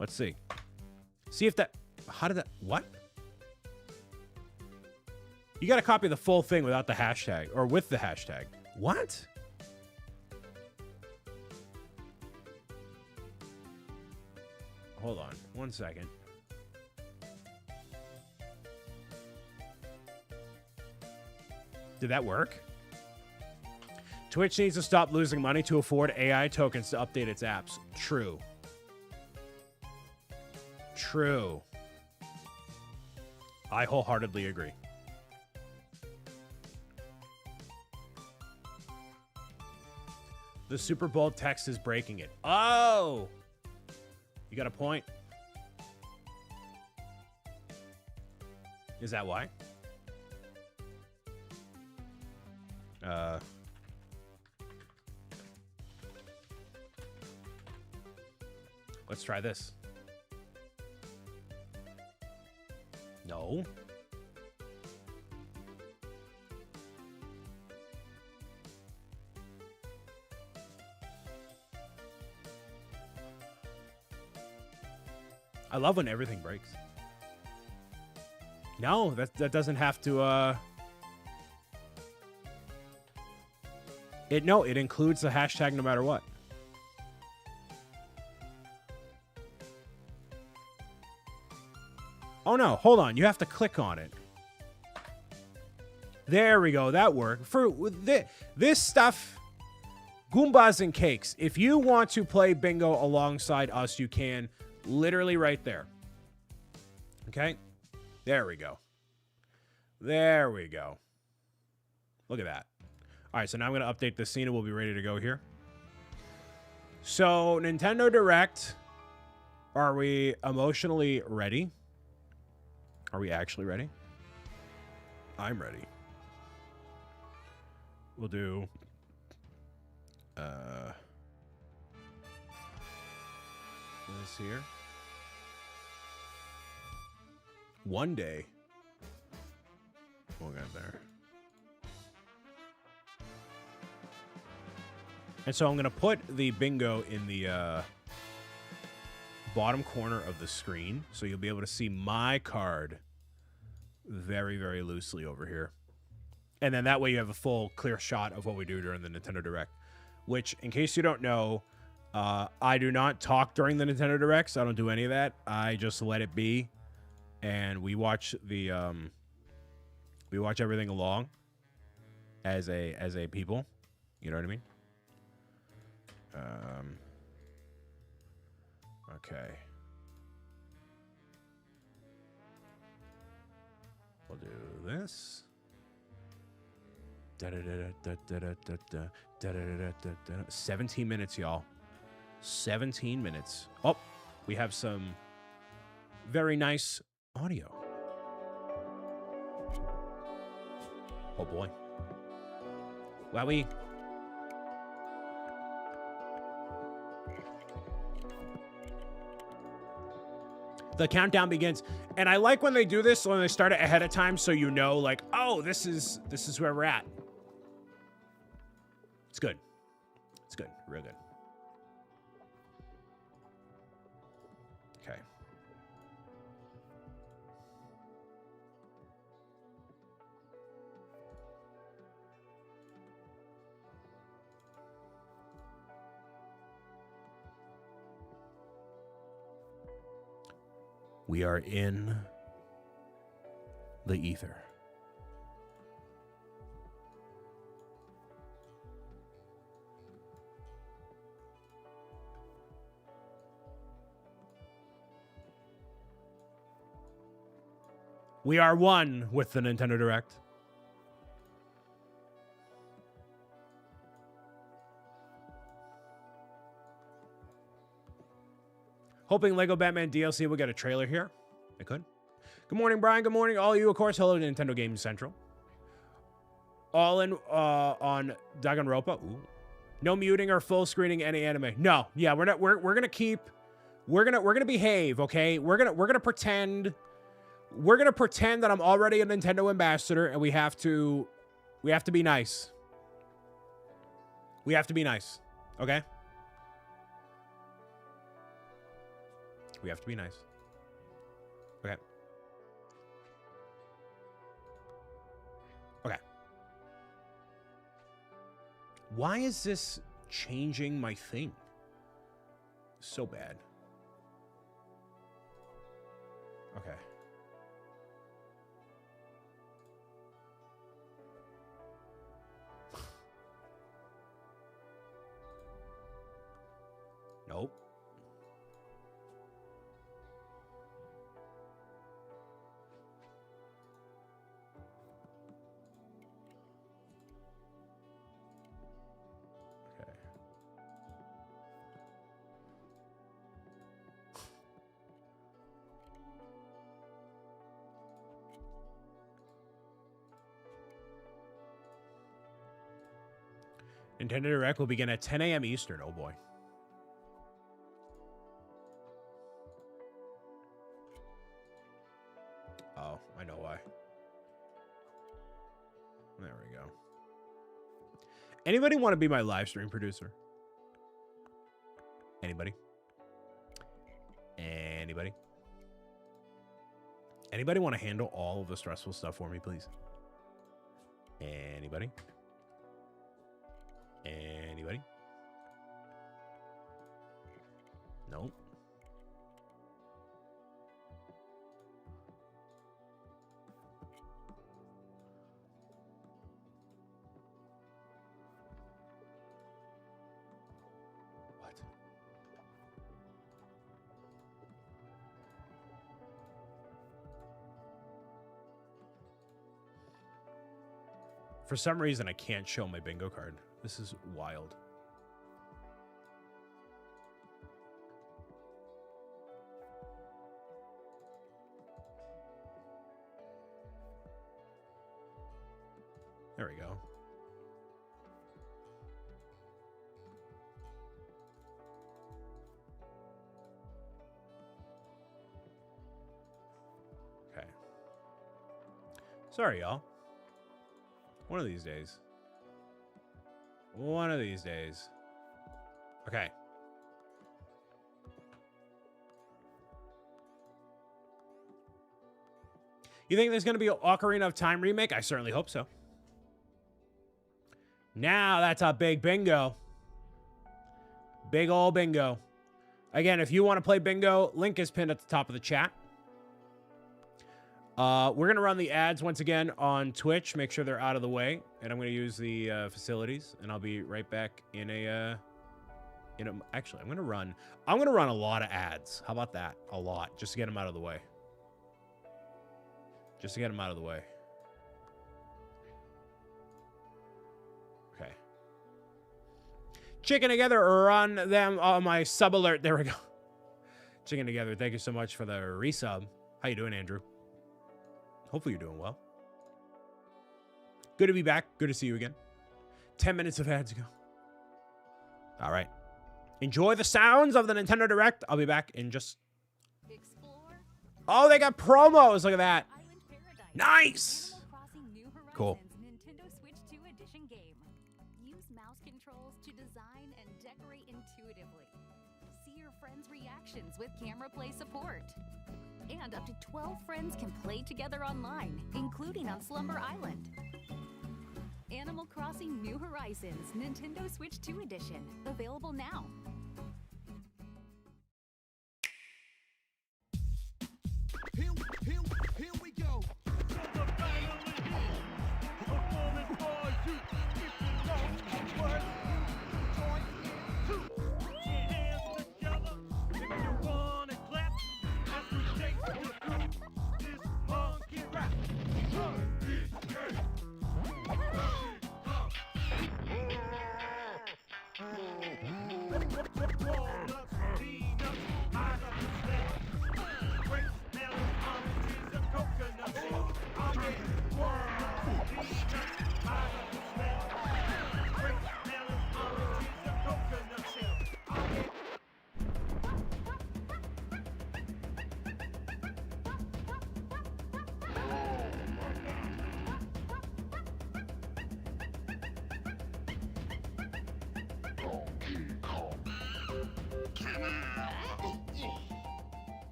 A: Let's see. See if that... How did that... What? You got to copy the full thing without the hashtag. Or with the hashtag. What? Hold on. 1 second. Did that work? Twitch needs to stop losing money to afford AI tokens to update its apps. True. True. I wholeheartedly agree. The super bold text is breaking it. Oh! You got a point. Is that why? Let's try this. No. I love when everything breaks. No, that doesn't have to, it includes the hashtag no matter what. Oh no, hold on. You have to click on it. There we go. That worked. For this stuff, Goombas and Cakes, if you want to play bingo alongside us, you can. Literally right there. Okay? There we go. There we go. Look at that. All right, so now I'm going to update the scene and we'll be ready to go here. So, Nintendo Direct. Are we emotionally ready? Are we actually ready? I'm ready. We'll do... this here. One day. We'll get there. And so I'm going to put the bingo in the bottom corner of the screen. So you'll be able to see my card very, very loosely over here. And then that way you have a full, clear shot of what we do during the Nintendo Direct. Which, in case you don't know, I do not talk during the Nintendo Directs. I don't do any of that. I just let it be. And we watch the we watch everything along as a people. You know what I mean? Okay. We'll do this. 17 minutes, y'all. 17 minutes. Oh, we have some very nice audio. Oh boy. Wowie. The countdown begins. And I like when they do this, when they start it ahead of time, so you know, like, oh, this is where we're at. It's good. It's good. Real good. Okay. We are in the ether. We are one with the Nintendo Direct. Hoping Lego Batman DLC will get a trailer here. It could. Good morning, Brian. Good morning, all of you. Of course, hello to Nintendo Games Central. All in on Danganronpa. Ooh. No muting or full screening any anime. No. Yeah, we're not. We're gonna keep. We're gonna behave. Okay. We're gonna pretend. We're gonna pretend that I'm already a Nintendo ambassador, and we have to be nice. We have to be nice. Okay. We have to be nice. Okay. Okay. Why is this changing my thing? So bad. Okay. Nope. Nintendo Direct will begin at 10 a.m. Eastern. Oh boy. Oh, I Anybody want to be my live stream producer? Anybody? Anybody? Anybody want to handle all of the stressful stuff for me, please? Anybody? Anybody? Nope. What? For some reason, I can't show my bingo card. This is wild. There we go. Okay. Sorry, y'all. One of these days. One of these days. Okay. You think there's going to be an Ocarina of Time remake? I certainly hope so. Now that's a big bingo. Big ol' bingo. Again, if you want to play bingo, link is pinned at the top of the chat. We're going to run the ads once again on Twitch. Make sure they're out of the way. And I'm going to use the facilities. And I'll be right back in a... actually, I'm going to run a lot of ads. How about that? A lot. Just to get them out of the way. Just to get them out of the way. Okay. Chicken Together, run them on my sub alert. There we go. Chicken Together, thank you so much for the resub. How you doing, Andrew? Hopefully you're doing well. Good to be back. Good to see you again. 10 minutes of ads ago. All right. Enjoy the sounds of the Nintendo Direct. I'll be back in just... Oh, they got promos. Look at that. Nice. Cool.
B: Nintendo Switch 2 edition game. Use mouse controls to design and decorate intuitively. See your friends' reactions with camera play support. And up to 12 friends can play together online, including on Slumber Island. Animal Crossing New Horizons Nintendo Switch 2 edition. Available now.
C: Here we go.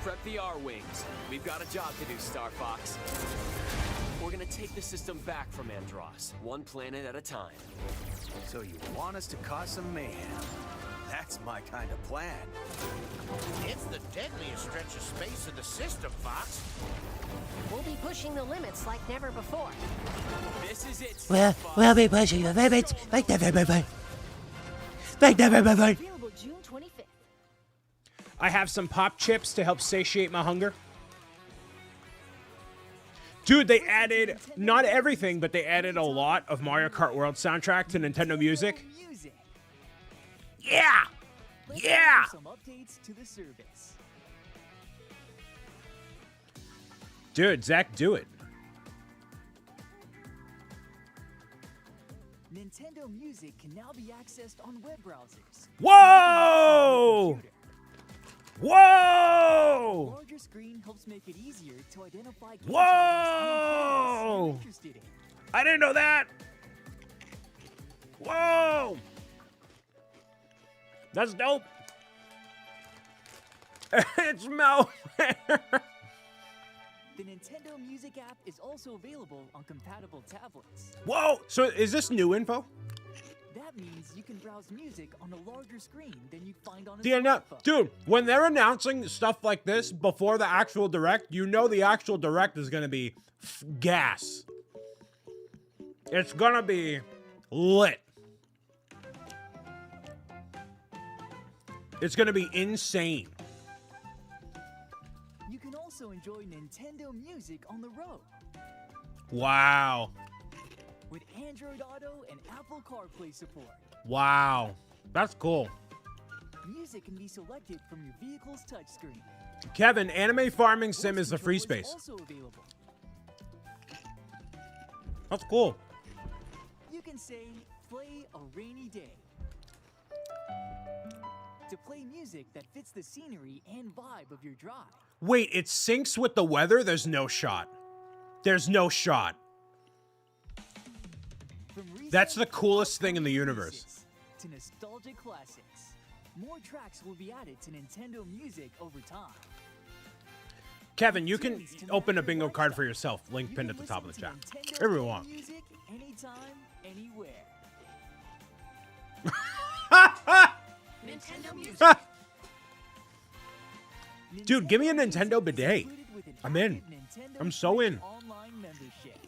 D: Prep the R-Wings. We've got a job to do, Star Fox. We're gonna take the system back from Andross, one planet at a time.
C: So you want us to cause some mayhem? That's my kind of plan.
E: It's the deadliest stretch of space in the system, Fox.
F: We'll be pushing the limits like never before.
D: This is it, Star Fox.
G: We'll be pushing the limits like never before. Like never before.
F: Available June 25th.
A: I have some pop chips to help satiate my hunger. Dude, they added, not everything, but they added a lot of Mario Kart World soundtrack to Nintendo Music. Yeah! Yeah!
H: Some updates to the service.
A: Dude, Zach, do it.
H: Nintendo Music can now be accessed on web browsers.
A: Whoa! Whoa!
H: A larger screen helps make it easier to identify games
A: Whoa!
H: you're interested in.
A: I didn't know that. Whoa. That's dope. It's malware.
H: The Nintendo Music app is also available on compatible tablets.
A: Whoa. So is this new info?
H: That means you can browse music on a larger screen than you'd find on a smartphone.
A: Dude, when they're announcing stuff like this before the actual direct, you know the actual direct is going to be gas. It's going to be lit. It's going to be insane.
H: You can also enjoy Nintendo Music on the road.
A: Wow.
H: With Android Auto and Apple CarPlay support.
A: Wow. That's cool.
H: Music can be selected from your vehicle's touchscreen.
A: Kevin, Anime Farming Sim is the free space.
H: Also available.
A: That's cool.
H: You can say, play a rainy day. To play music that fits the scenery and vibe of your drive.
A: Wait, it syncs with the weather? There's no shot. There's no shot. That's the coolest thing in the universe.
H: To nostalgic classics. More tracks will be added to Nintendo Music over time.
A: Kevin, you can open a bingo card for yourself. Link pinned at the top of the chat. Wherever you want.
H: Music anytime, anywhere.
B: Nintendo Music.
A: Dude, give me a Nintendo bidet. I'm in.
H: Nintendo
A: I'm so in.
H: Online membership.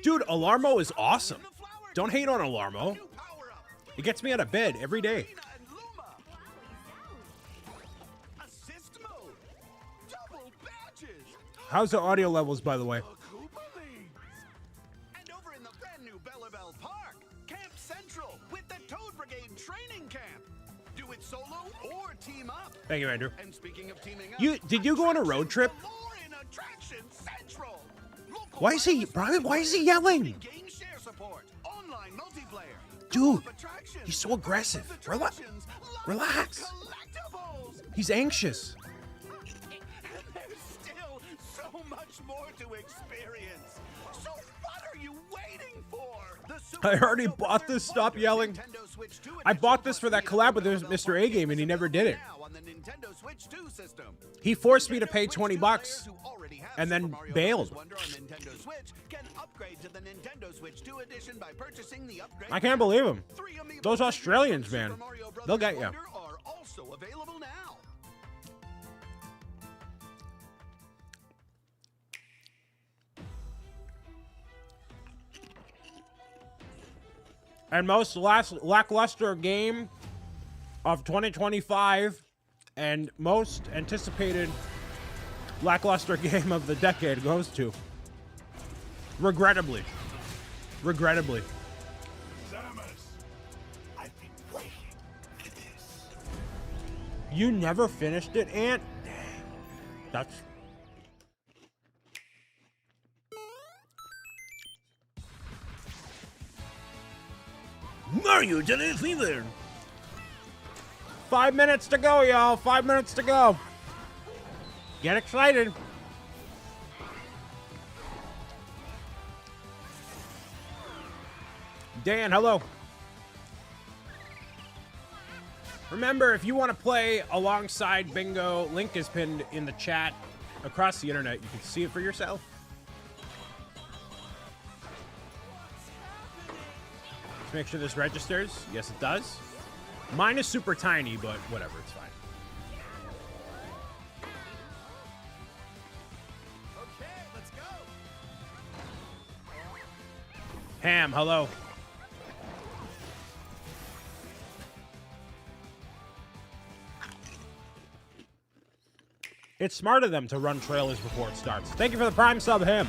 A: Dude, Alarmo is awesome. Don't hate on Alarmo. It gets me out of bed every day. How's the audio levels, by the way?
E: And over in the brand new Bellabelle Park, Camp Central with the Toad Brigade training camp. Do it solo or team up.
A: Thank you, Andrew.
E: And speaking of teaming up,
A: Did you go on a road trip?
E: more in Attraction Central. Local
A: Why is he, Brian? Why is he yelling?
E: game share support, online multiplayer.
A: Dude,
E: Attractions,
A: he's so aggressive.
E: attractions,
A: Relax.
E: collectibles.
A: He's anxious.
E: And there's still so much more to experience. So what are you waiting for?
A: I already bought this. Stop yelling. I bought this for that collab with Mr. A Game, and he never did it. He forced me to pay 20 bucks and then bailed. I can't believe him. Those Australians, man. They'll get you. And most lackluster game of 2025 and most anticipated lackluster game of the decade goes to, regrettably. Samus, I've been waiting for this. You never finished it, Ant? Dang. That's... Mario Tennis Fever. 5 minutes to go, y'all. 5 minutes to go. Get excited. Dan, hello. Remember, if you want to play alongside Bingo, link is pinned in the chat across the internet. You can see it for yourself. Let's make sure this registers. Yes, it does. Mine is super tiny, but whatever, it's fine.
E: Okay, let's go.
A: Ham, hello. It's smart of them to run trailers before it starts. Thank you for the Prime sub, Ham.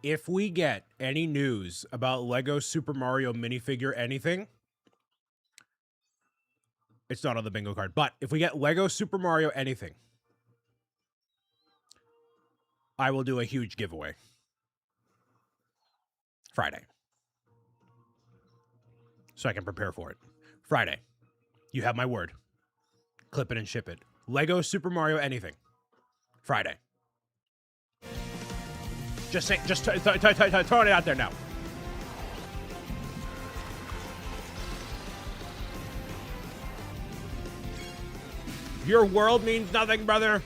A: If we get any news about Lego Super Mario minifigure anything, It's not on the bingo card. But if we get Lego Super Mario anything, I will do a huge giveaway. Friday. So I can prepare for it. Friday. You have my word. Clip it and ship it. Lego Super Mario anything. Friday. Just say, just throwing it out there now. Your world means nothing, brother.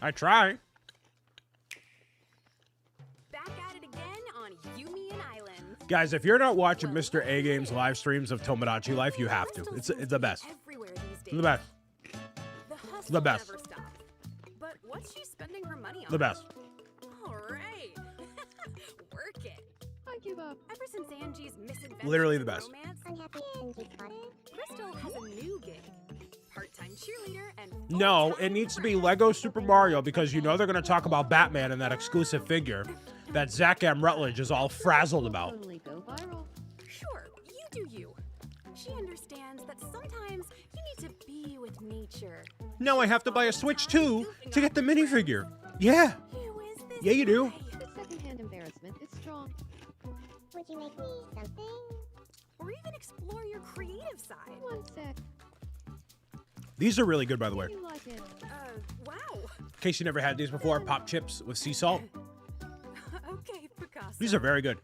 A: I try.
B: Back at it again on Yumian Island.
A: Guys, if you're not watching Mr. A Game's live streams of Tomodachi Life, you have to. It's the best.
B: Everywhere these days.
A: The best.
B: The hustle
A: The best.
B: never stops. But what's she spending her money on?
A: The best.
B: All right. Work it.
F: I give up.
B: Ever since Angie's misadventures
A: Literally the
B: in
A: best.
B: romance, Crystal has a new gig. Part-time cheerleader and
A: No,
B: full-time
A: it needs to be Lego Super Mario because you know they're going to talk about Batman and that exclusive figure that Zach M. Rutledge is all frazzled about.
F: Totally go viral.
B: Sure, you do you. She understands that sometimes you need to be with nature.
A: No, I have to buy a Switch 2 to get the minifigure. Yeah.
B: Who is this
A: Yeah, you do.
B: guy?
F: The secondhand embarrassment is strong.
I: Would you make me something?
B: Or even explore your creative side.
F: One sec.
A: These are really good, by the way.
F: You like it?
B: Wow.
A: In case you never had these before, pop chips with sea salt.
B: Okay, Picasso.
A: These are very good.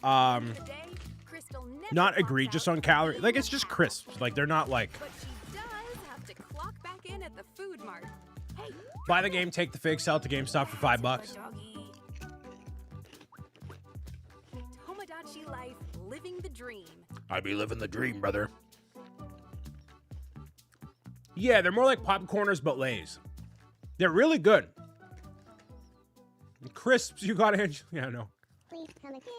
B: Today, Crystal never
A: Not
B: clocks
A: egregious
B: out
A: on calories.
B: eating
A: Like, it's
B: her
A: just
B: hot
A: crisp.
B: dog.
A: Like, they're not like,
B: But she does have to clock back in at the food mart. Hey,
A: buy the game, take the fig, sell it to GameStop for $5.
B: that's the doggy. Tomodachi Life, living the dream.
A: I be living the dream, brother. Yeah, they're more like popcorners, but Lays. They're really good. Crisps, you got it. Yeah, no.
I: Please come again.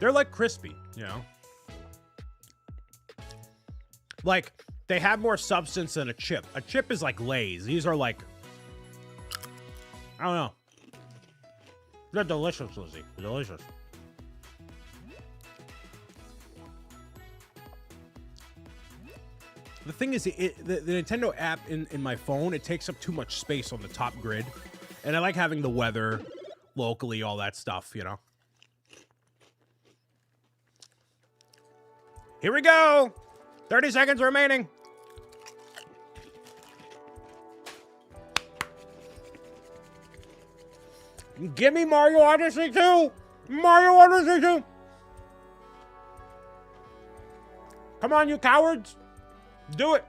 A: They're like crispy, you know? Like, they have more substance than a chip. A chip is like Lay's. These are like, I don't know. They're delicious, Lizzie. Delicious. The thing is, the Nintendo app in my phone, it takes up too much space on the top grid. And I like having the weather locally, all that stuff, you know? Here we go! 30 seconds remaining. Give me Mario Odyssey 2! Mario Odyssey 2! Come on, you cowards! Do it!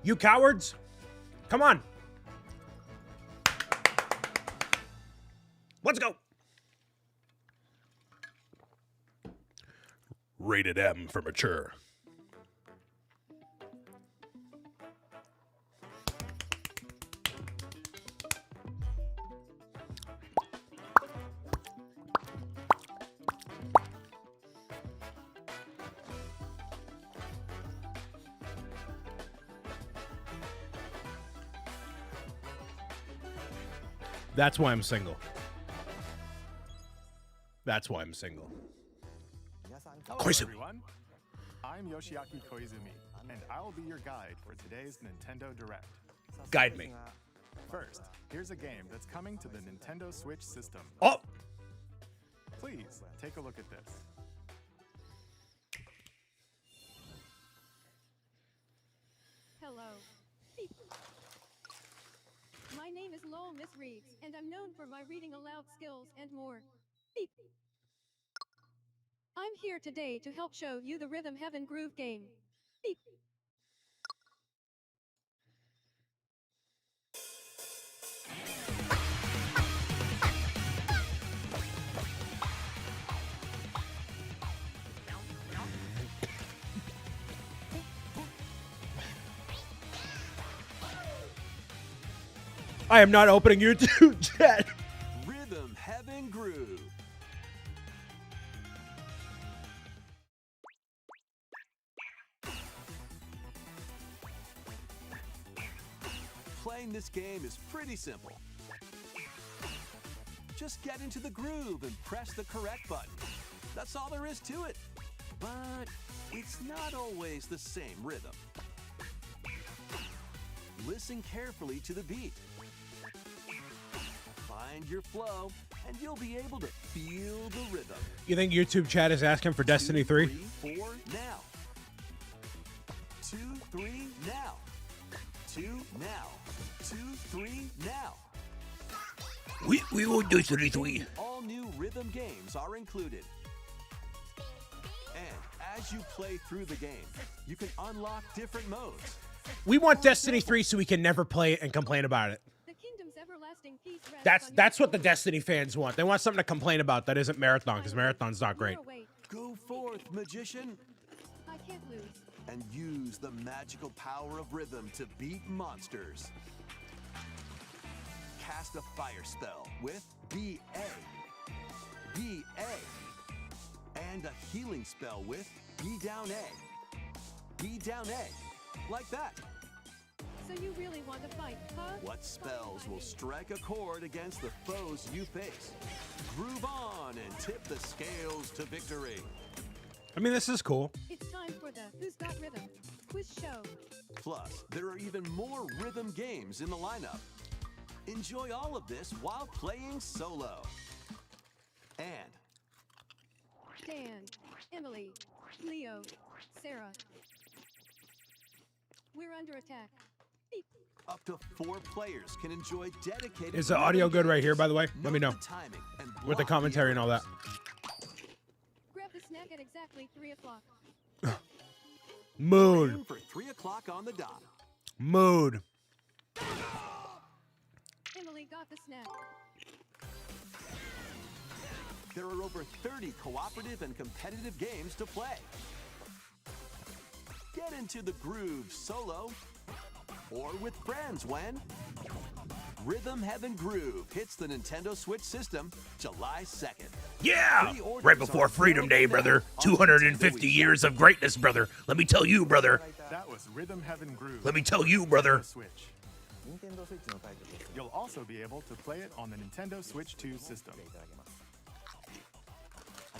A: You cowards! Come on! Let's go! Rated M for mature. That's why I'm single. That's why I'm single.
J: Hello,
A: Koizumi.
J: everyone. I'm Yoshiaki Koizumi, and I'll be your guide for today's Nintendo Direct.
A: Guide me.
J: First, here's a game that's coming to the Nintendo Switch system.
A: Oh!
J: Please, take a look at this.
F: Hello. My name is Lowell Miss Reeves, and I'm known for my reading aloud skills and more. Beep. I'm here today to help show you the Rhythm Heaven Groove game. Beep.
A: I am not opening YouTube chat.
D: Rhythm Heaven Groove. Playing this game is pretty simple.
C: Just get into the groove and press the correct button. That's all there is to it. But it's not always the same rhythm. Listen carefully to the beat. Find your flow, and you'll be able to feel the rhythm.
A: You think YouTube chat is asking for Destiny 3?
C: 2, 3, 4, now. 2, 3, now. 2, now. 2, 3, now.
G: We will do Destiny 3.
C: All new rhythm games are included. And as you play through the game, you can unlock different modes.
A: We want Destiny 3 so we can never play it and complain about it.
F: The kingdom's everlasting peace rests on
A: That's
F: your
A: what the Destiny fans want. They want something to complain about that isn't Marathon, because Marathon's not great.
F: You're awake.
C: Go forth, magician,
F: I can't lose.
C: and use the magical power of rhythm to beat monsters. Cast a fire spell with BA, and a healing spell with B down A, like that.
F: So you really want to fight, huh?
C: What spells will strike a chord against the foes you face? Groove on and tip the scales to victory.
A: I mean, this is cool.
F: It's time for the Who's Got Rhythm quiz show.
C: Plus, there are even more rhythm games in the lineup. Enjoy all of this while playing solo. And
F: Dan, Emily, Leo, Sarah. We're under attack. Beep.
C: up to 4 players can enjoy dedicated.
A: Is the audio good right here, by the way? Let me know.
C: the timing and
A: With the
C: block
A: commentary and all that.
F: Grab the snack at exactly 3 o'clock.
A: Mood.
C: Aim for 3 o'clock on the dot.
A: Mood.
F: Emily got the snack.
C: There are over 30 cooperative and competitive games to play. Get into the groove solo or with friends when Rhythm Heaven Groove hits the Nintendo Switch system July 2nd.
G: Yeah!
C: Pre-orders
G: Right before
C: are
G: Freedom Day,
C: available
G: brother.
C: now on
G: 250
C: Nintendo
G: years of greatness, brother. Let me tell you, brother.
J: That was Rhythm Heaven Groove.
G: Let me tell you, brother.
J: Nintendo Switch. You'll also be able to play it on the Nintendo Switch 2 system.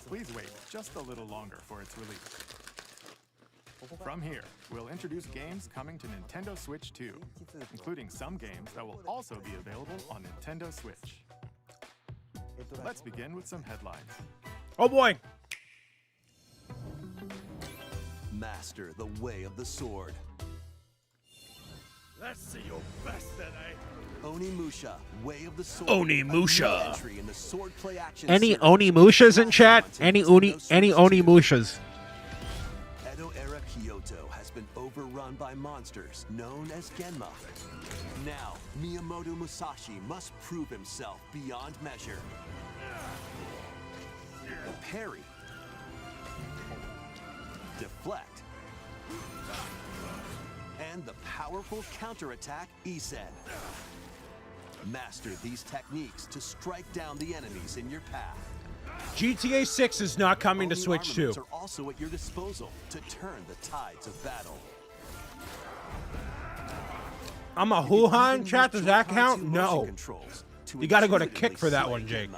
J: Please wait just a little longer for its release. From here, we'll introduce games coming to Nintendo Switch 2, including some games that will also be available on Nintendo Switch. Let's begin with some headlines.
A: Oh boy.
C: Master the way of the sword.
E: Let's see your best today.
C: Onimusha, Way of the Sword.
G: Onimusha.
C: A new entry in the swordplay action
A: Any
C: series.
A: Onimushas in chat? Any Onimushas?
C: Edo-era Kyoto has been overrun by monsters known as Genma. Now, Miyamoto Musashi must prove himself beyond measure. Parry. Deflect. And the powerful counterattack Isen. Master these techniques to strike down the enemies in your path.
A: GTA 6 is not coming to
C: Oni
A: Switch 2.
C: armaments are also at your disposal to turn the tides of battle.
A: I'm a hoo-ha in chat. Does that count? No. You gotta go to kick for that one, Jake.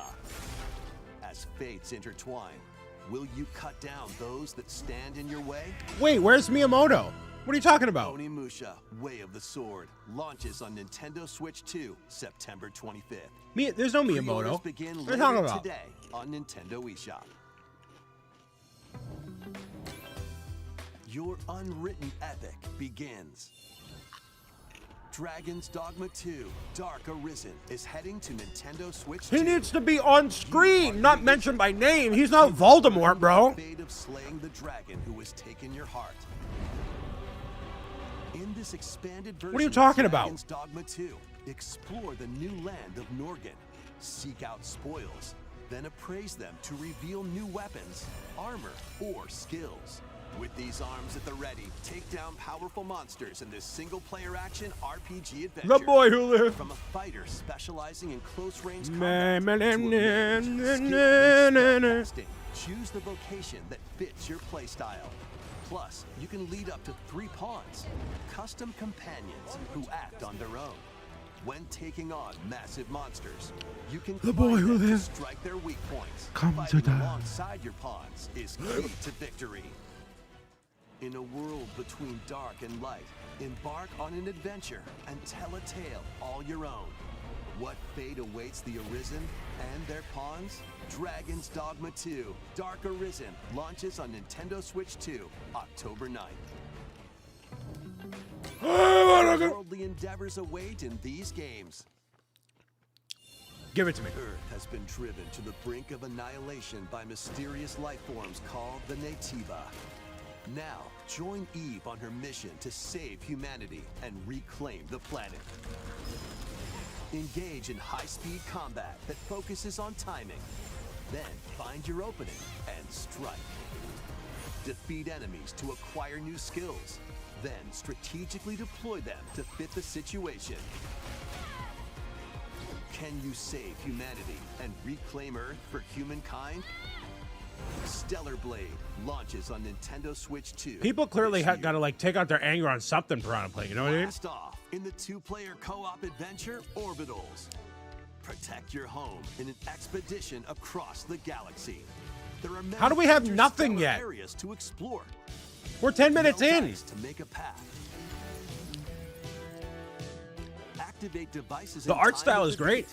C: As fates intertwine, will you cut down those that stand in your way?
A: Wait, where's Miyamoto? What are you talking about?
C: Onimusha, Way of the Sword, launches on Nintendo Switch 2, September 25th.
A: There's no
C: Pre-orders
A: Miyamoto.
C: begin
A: What are you talking
C: later
A: about?
C: today on Nintendo eShop. Your unwritten epic begins. Dragon's Dogma 2, Dark Arisen, is heading to Nintendo Switch 2.
A: He needs to be on screen, not mentioned by name. He's not Voldemort, bro.
C: The fate of slaying the dragon who has taken your heart. In this expanded version
A: What are you talking
C: of
A: about?
C: Dragon's Dogma 2, explore the new land of Norgan, seek out spoils, then appraise them to reveal new weapons, armor, or skills. With these arms at the ready, take down powerful monsters in this single-player action RPG adventure.
A: The boy who lived.
C: From a fighter specializing in close-range
A: Man,
C: combat
A: man,
C: to a
A: man,
C: mage skilled
A: man,
C: in
A: man, man.
C: spellcasting, choose the vocation that fits your playstyle. Plus, you can lead up to 3 pawns, custom companions who act on their own. when taking on massive monsters. You can
G: The boy
C: find
G: who
C: them to
G: lives
C: strike their weak points.
G: comes to
C: Fighting
G: die.
C: alongside your pawns is key to victory. In a world between dark and light, embark on an adventure and tell a tale all your own. What fate awaits the Arisen and their pawns? Dragon's Dogma 2 Dark Arisen launches on Nintendo Switch 2, October 9th. Worldly endeavors await in these games.
A: Give it to me.
C: Earth has been driven to the brink of annihilation by mysterious life forms called the Nativa. Now, join Eve on her mission to save humanity and reclaim the planet. Engage in high-speed combat that focuses on timing. Then find your opening and strike. Defeat enemies to acquire new skills. Then strategically deploy them to fit the situation. Can you save humanity and reclaim Earth for humankind? Stellar Blade launches on Nintendo Switch 2.
A: People clearly got to like take out their anger on something Piranha Play. You know what I mean?
C: Blast off in the two-player co-op adventure Orbitals. Protect your home in an expedition across the galaxy. There are many
A: How do we have nothing
C: interstellar
A: yet?
C: areas to explore.
A: We're 10 minutes
C: No
A: in.
C: dice to make a path. Activate devices.
A: The
C: in
A: art
C: time
A: style
C: to
A: is great.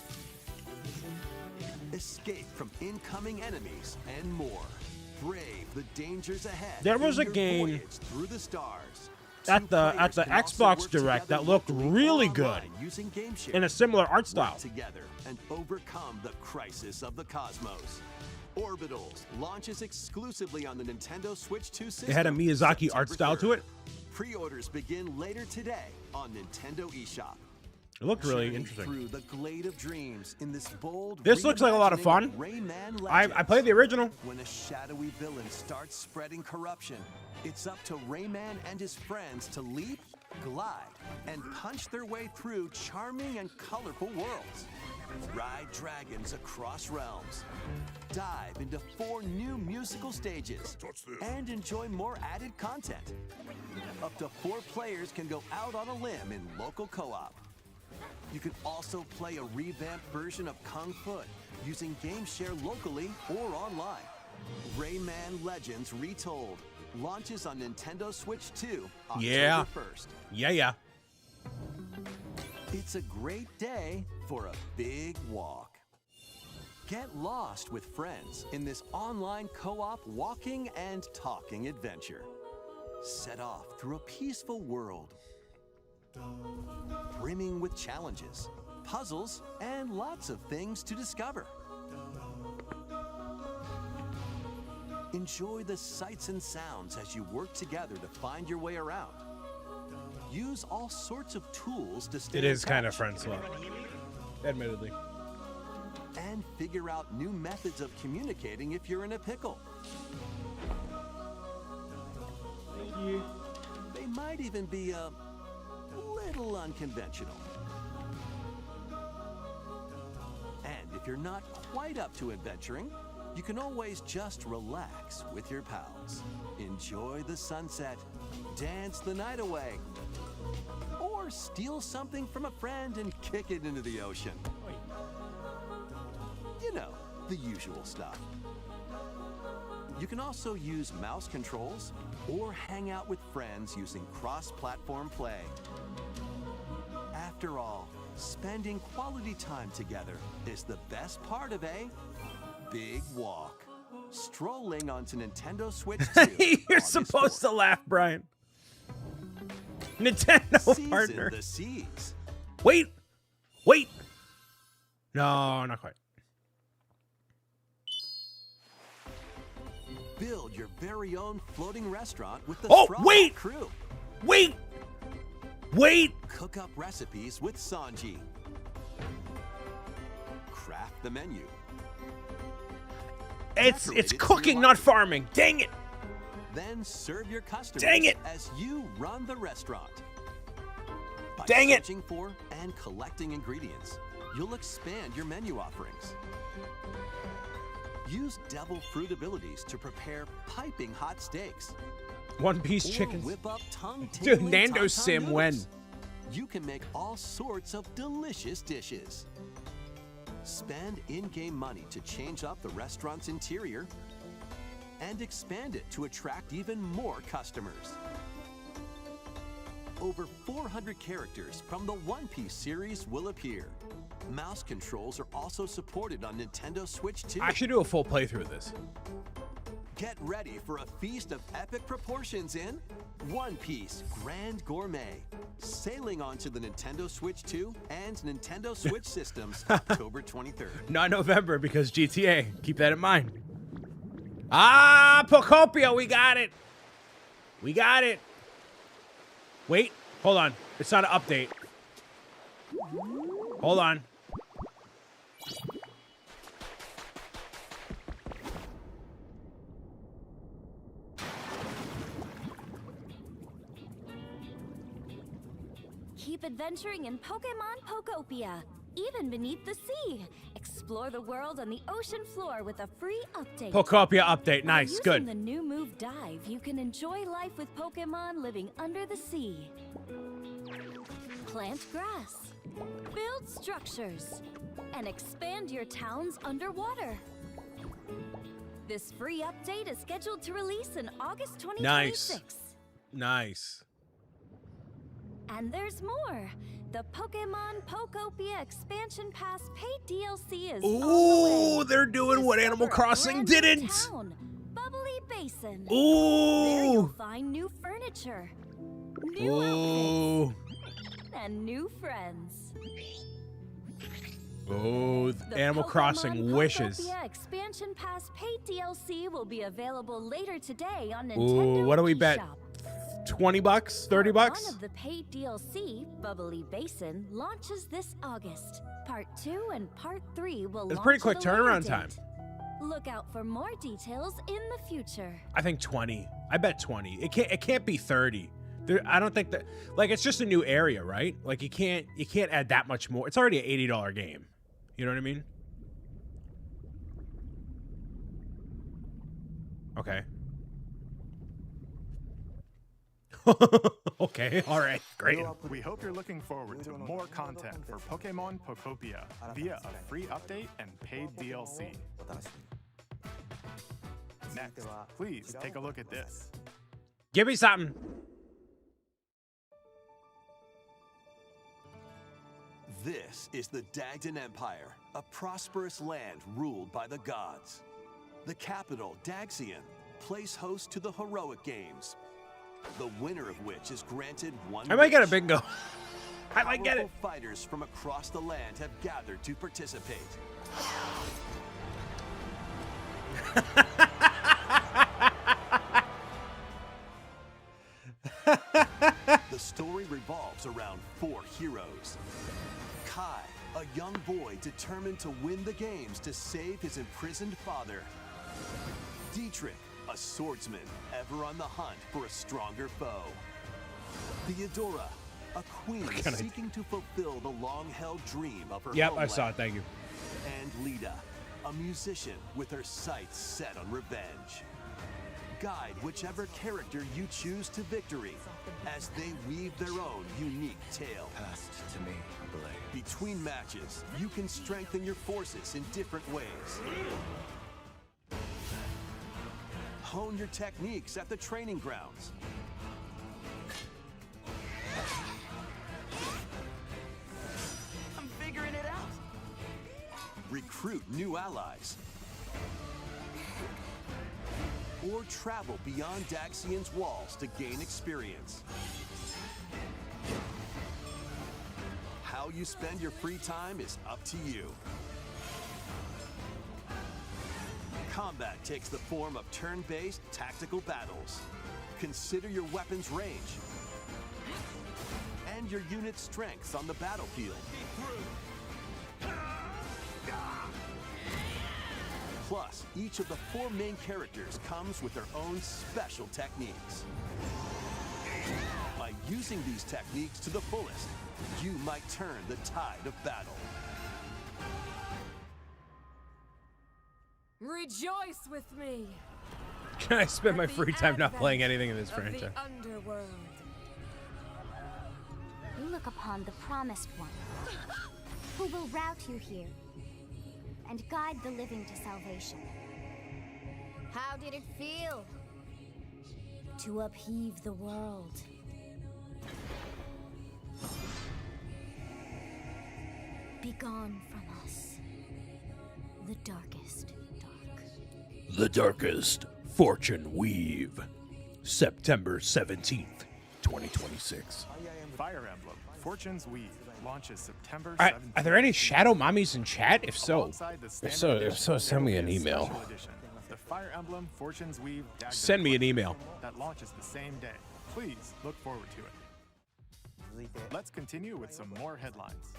C: Escape from incoming enemies and more. Brave the dangers ahead.
A: There was
C: in
A: a
C: your
A: game
C: voyage through the stars.
A: at the
C: Two players can also
A: Xbox
C: work
A: Direct
C: together
A: that looked
C: locally or
A: really good
C: online using game share.
A: in a similar art style.
C: Work together and overcome the crisis of the cosmos. Orbitals launches exclusively on the Nintendo Switch 2 system.
A: It had a Miyazaki art style to it.
C: Pre-orders begin later today on Nintendo eShop.
A: It looked really
C: Journey
A: interesting.
C: Through the glade of dreams in this bold
A: This looks like a lot of fun.
C: reimagining of Rayman
A: I
C: Legends.
A: played the original.
C: When a shadowy villain starts spreading corruption, it's up to Rayman and his friends to leap, glide, and punch their way through charming and colorful worlds. Ride dragons across realms. Dive into 4 new musical stages. And enjoy more added content. Up to 4 players can go out on a limb in local co-op. You can also play a revamped version of Kung Fu using game share locally or online. Rayman Legends Retold launches on Nintendo Switch 2 October
A: Yeah.
C: 1st.
A: Yeah.
C: It's a great day for a big walk. Get lost with friends in this online co-op walking and talking adventure. Set off through a peaceful world, brimming with challenges, puzzles, and lots of things to discover. Enjoy the sights and sounds as you work together to find your way around. Use all sorts of tools to stay
A: It
C: in
A: is kind of
C: touch.
A: friend slow. Admittedly.
C: And figure out new methods of communicating if you're in a pickle. They might even be a little unconventional. And if you're not quite up to adventuring, you can always just relax with your pals. Enjoy the sunset, dance the night away, or steal something from a friend and kick it into the ocean. You know, the usual stuff. You can also use mouse controls or hang out with friends using cross-platform play. After all, spending quality time together is the best part of a big walk. Strolling onto Nintendo Switch 2.
A: You're supposed to laugh, Brian. Nintendo
C: Season
A: partner.
C: the seas.
A: Wait. No, not quite.
C: Build your very own floating restaurant with the
A: Oh,
C: Straw
A: wait!
C: Hat Crew.
A: Wait.
C: Cook up recipes with Sanji. Craft the menu.
A: It's
C: Decorate it to
A: cooking,
C: your
A: not
C: liking.
A: farming. Dang it.
C: Then serve your customers
A: Dang it.
C: as you run the restaurant. By
A: Dang it.
C: searching for and collecting ingredients, you'll expand your menu offerings. Use devil fruit abilities to prepare piping hot steaks.
A: One Piece
C: Or
A: chickens.
C: whip up
A: Dude,
C: tongue-tingling
A: Nando
C: tauntaun
A: Sim when?
C: noodles. you can make all sorts of delicious dishes. Spend in-game money to change up the restaurant's interior and expand it to attract even more customers. Over 400 characters from the One Piece series will appear. Mouse controls are also supported on Nintendo Switch 2.
A: I should do a full playthrough of this.
C: Get ready for a feast of epic proportions in One Piece Grand Gourmet, sailing onto the Nintendo Switch 2 and Nintendo Switch systems October 23rd.
A: Not November because GTA. Keep that in mind. Ah, Pocopia, we got it. We got it. Wait, hold on. It's not an update. Hold on.
B: Keep adventuring in Pokemon Pokopia, even beneath the sea. Explore the world on the ocean floor with a free update.
A: Pocopia update, nice,
B: By
A: good.
B: using the new move Dive, you can enjoy life with Pokemon living under the sea. Plant grass, build structures, and expand your towns underwater. This free update is scheduled to release in August 2026.
A: Nice. Nice.
B: And there's more. The Pokemon Pokopia Expansion Pass paid DLC is on the
A: Ooh,
B: way.
A: they're doing what Animal
B: Discover a
A: Crossing
B: brand new
A: didn't.
B: Town, Bubbly Basin. There
A: Ooh.
B: you'll find new furniture, new
A: Ooh.
B: outfits, and new friends.
A: Oh,
B: The
A: Animal
B: Pokemon
A: Crossing wishes.
B: Pokopia Expansion Pass paid DLC will be available later today on Nintendo
A: Ooh, what do we bet?
B: eShop.
A: 20 bucks? 30 bucks?
B: One of the paid DLC, Bubbly Basin, launches this August. Part 2 and Part 3 will
A: It's
B: launch
A: pretty quick
B: at a later
A: turnaround
B: date.
A: time.
B: Look out for more details in the future.
A: I think 20. I bet 20. It can't be 30. I don't think that, like, it's just a new area, right? Like you can't add that much more. It's already an $80 game. You know what I mean? Okay. Okay, all right, great.
J: We hope you're looking forward to more content for Pokemon Pokopia via a free update and paid DLC. Next, please take a look at this.
A: Give me something.
C: This is the Dagdan Empire, a prosperous land ruled by the gods. The capital, Daxian, plays host to the heroic games, the winner of which is granted one
A: I might get a
C: wish.
A: bingo. I might get it.
C: Powerful fighters from across the land have gathered to participate. The story revolves around 4 heroes. Kai, a young boy determined to win the games to save his imprisoned father. Dietrich, a swordsman ever on the hunt for a stronger foe. Theodora, a queen seeking to fulfill the long-held dream of her
A: Yep,
C: homeland.
A: I saw it, thank you.
C: And Lita, a musician with her sights set on revenge. Guide whichever character you choose to victory as they weave their own unique tale.
K: Passed to me, blade.
C: Between matches, you can strengthen your forces in different ways. Hone your techniques at the training grounds.
D: I'm figuring it out.
C: Recruit new allies. Or travel beyond Daxian's walls to gain experience. How you spend your free time is up to you. Combat takes the form of turn-based tactical battles. Consider your weapon's range and your unit's strengths on the battlefield. Plus, each of the 4 main characters comes with their own special techniques. By using these techniques to the fullest, you might turn the tide of battle.
L: Rejoice with me.
A: Can I spend my free time not playing anything in this franchise?
L: The underworld.
I: look upon the Promised One, who will route you here and guide the living to salvation. How did it feel to upheave the world? Begone from us, the darkest dark.
A: The Darkest Fortune Weave. September 17th, 2026.
J: Fire Emblem Fortune's Weave launches September 17th.
A: Are there any Shadow Mommies in chat? If so,
J: Alongside the
A: if
J: standard
A: so, send me an
J: edition
A: email.
J: special edition, the Fire Emblem Fortune's Weave Dagger
A: Send me an email.
J: that launches the same day. Please look forward to it. Let's continue with some more headlines.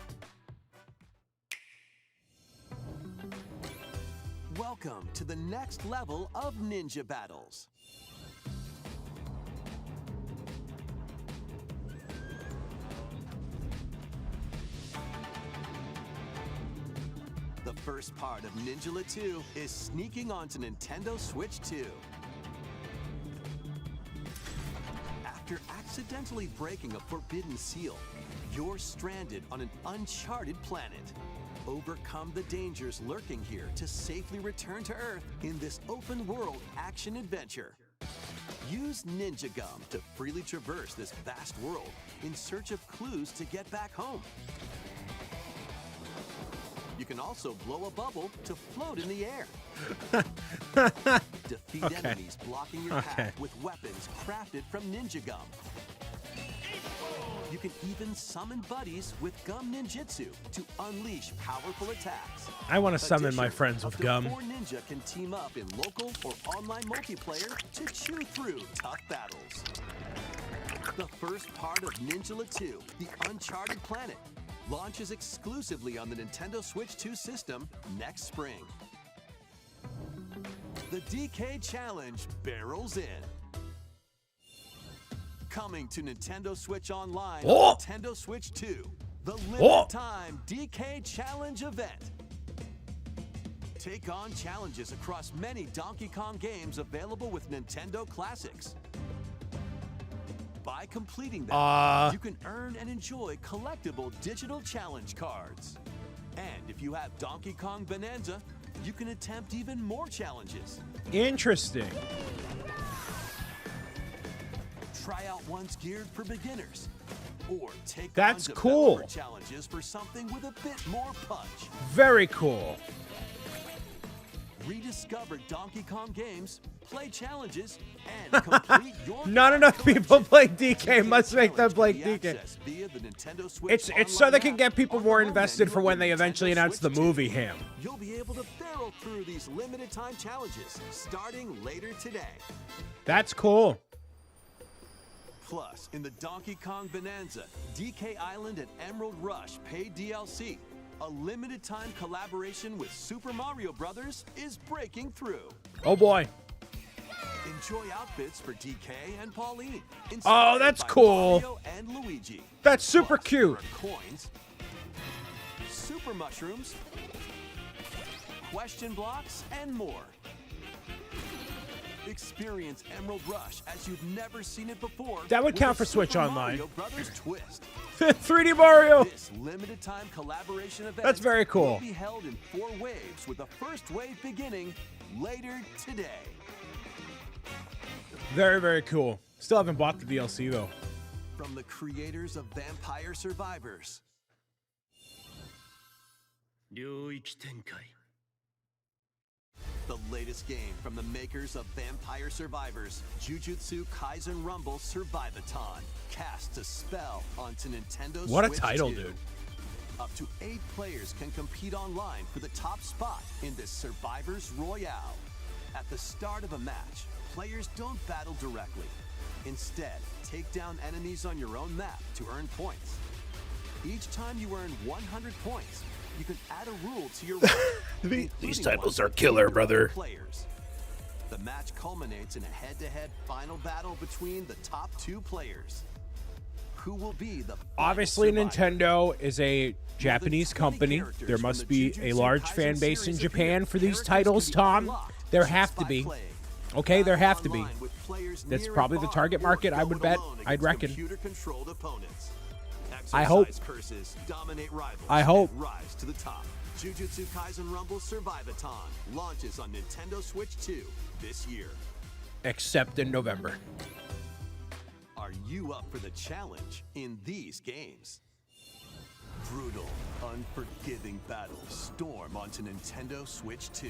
C: Welcome to the next level of ninja battles. The first part of Ninja 2 is sneaking onto Nintendo Switch 2. After accidentally breaking a forbidden seal, you're stranded on an uncharted planet. Overcome the dangers lurking here to safely return to Earth in this open-world action-adventure. Use Ninja Gum to freely traverse this vast world in search of clues to get back home. You can also blow a bubble to float in the air. Defeat enemies blocking your path with weapons crafted from Ninja Gum. You can even summon buddies with Gum Ninjutsu to unleash powerful attacks.
A: I want to summon my friends with gum.
C: 4 ninja can team up in local or online multiplayer to chew through tough battles. The first part of Ninja 2, The Uncharted Planet, launches exclusively on the Nintendo Switch 2 system next spring. The DK Challenge barrels in. Coming to Nintendo Switch Online, Nintendo Switch 2, the limited time DK Challenge event. Take on challenges across many Donkey Kong games available with Nintendo Classics. By completing them, you can earn and enjoy collectible digital challenge cards. And if you have Donkey Kong Bonanza, you can attempt even more challenges.
A: Interesting.
C: Try out ones geared for beginners, or take
A: That's
C: on
A: cool.
C: developer challenges for something with a bit more punch.
A: Very cool.
C: Rediscover Donkey Kong games, play challenges, and complete your
A: Not enough people play DK. Must make them play DK.
C: via the Nintendo Switch
A: It's so they can
C: Online
A: get
C: app
A: people
C: on
A: more
C: the home
A: invested
C: menu
A: for
C: of
A: when
C: the
A: they eventually
C: Nintendo
A: announce the
C: Switch 2.
A: movie Ham.
C: You'll be able to barrel through these limited time challenges starting later today.
A: That's cool.
C: Plus, in the Donkey Kong Bonanza, DK Island and Emerald Rush paid DLC, a limited time collaboration with Super Mario Brothers is breaking through.
A: Oh boy.
C: Enjoy outfits for DK and Pauline.
A: Oh,
C: inspired
A: that's
C: by
A: cool.
C: Mario and Luigi.
A: That's super
C: Plus,
A: cute.
C: there are coins, super mushrooms, question blocks, and more. Experience Emerald Rush as you've never seen it before.
A: That would
C: with
A: count
C: a
A: for Switch
C: Super
A: Online.
C: Mario Brothers twist.
A: 3D Mario.
C: This limited time collaboration event
A: That's very cool.
C: will be held in 4 waves, with the first wave beginning later today.
A: Very, very cool. Still haven't bought the DLC though.
C: From the creators of Vampire Survivors. The latest game from the makers of Vampire Survivors, Jujutsu Kaisen Rumble Survivathon, casts a spell onto Nintendo
A: What a
C: Switch
A: title,
C: 2.
A: dude.
C: Up to 8 players can compete online for the top spot in this Survivors Royale. At the start of a match, players don't battle directly. Instead, take down enemies on your own map to earn points. Each time you earn 100 points, you can add a rule to your round.
A: These titles are killer, brother.
C: Players. The match culminates in a head-to-head final battle between the top 2 players. Who will be the
A: Obviously,
C: final survivor?
A: Nintendo is a Japanese company. There must be a large fan base in Japan for these titles, Tom. There have to be. Okay, there have to be. That's probably the target market, I would bet. I'd reckon.
C: Computer-controlled opponents. At
A: I hope.
C: Exercise curses, dominate rivals,
A: I hope.
C: and rise to the top. Jujutsu Kaisen Rumble Survivathon launches on Nintendo Switch 2 this year.
A: Except in November.
C: Are you up for the challenge in these games? Brutal, unforgiving battles storm onto Nintendo Switch 2.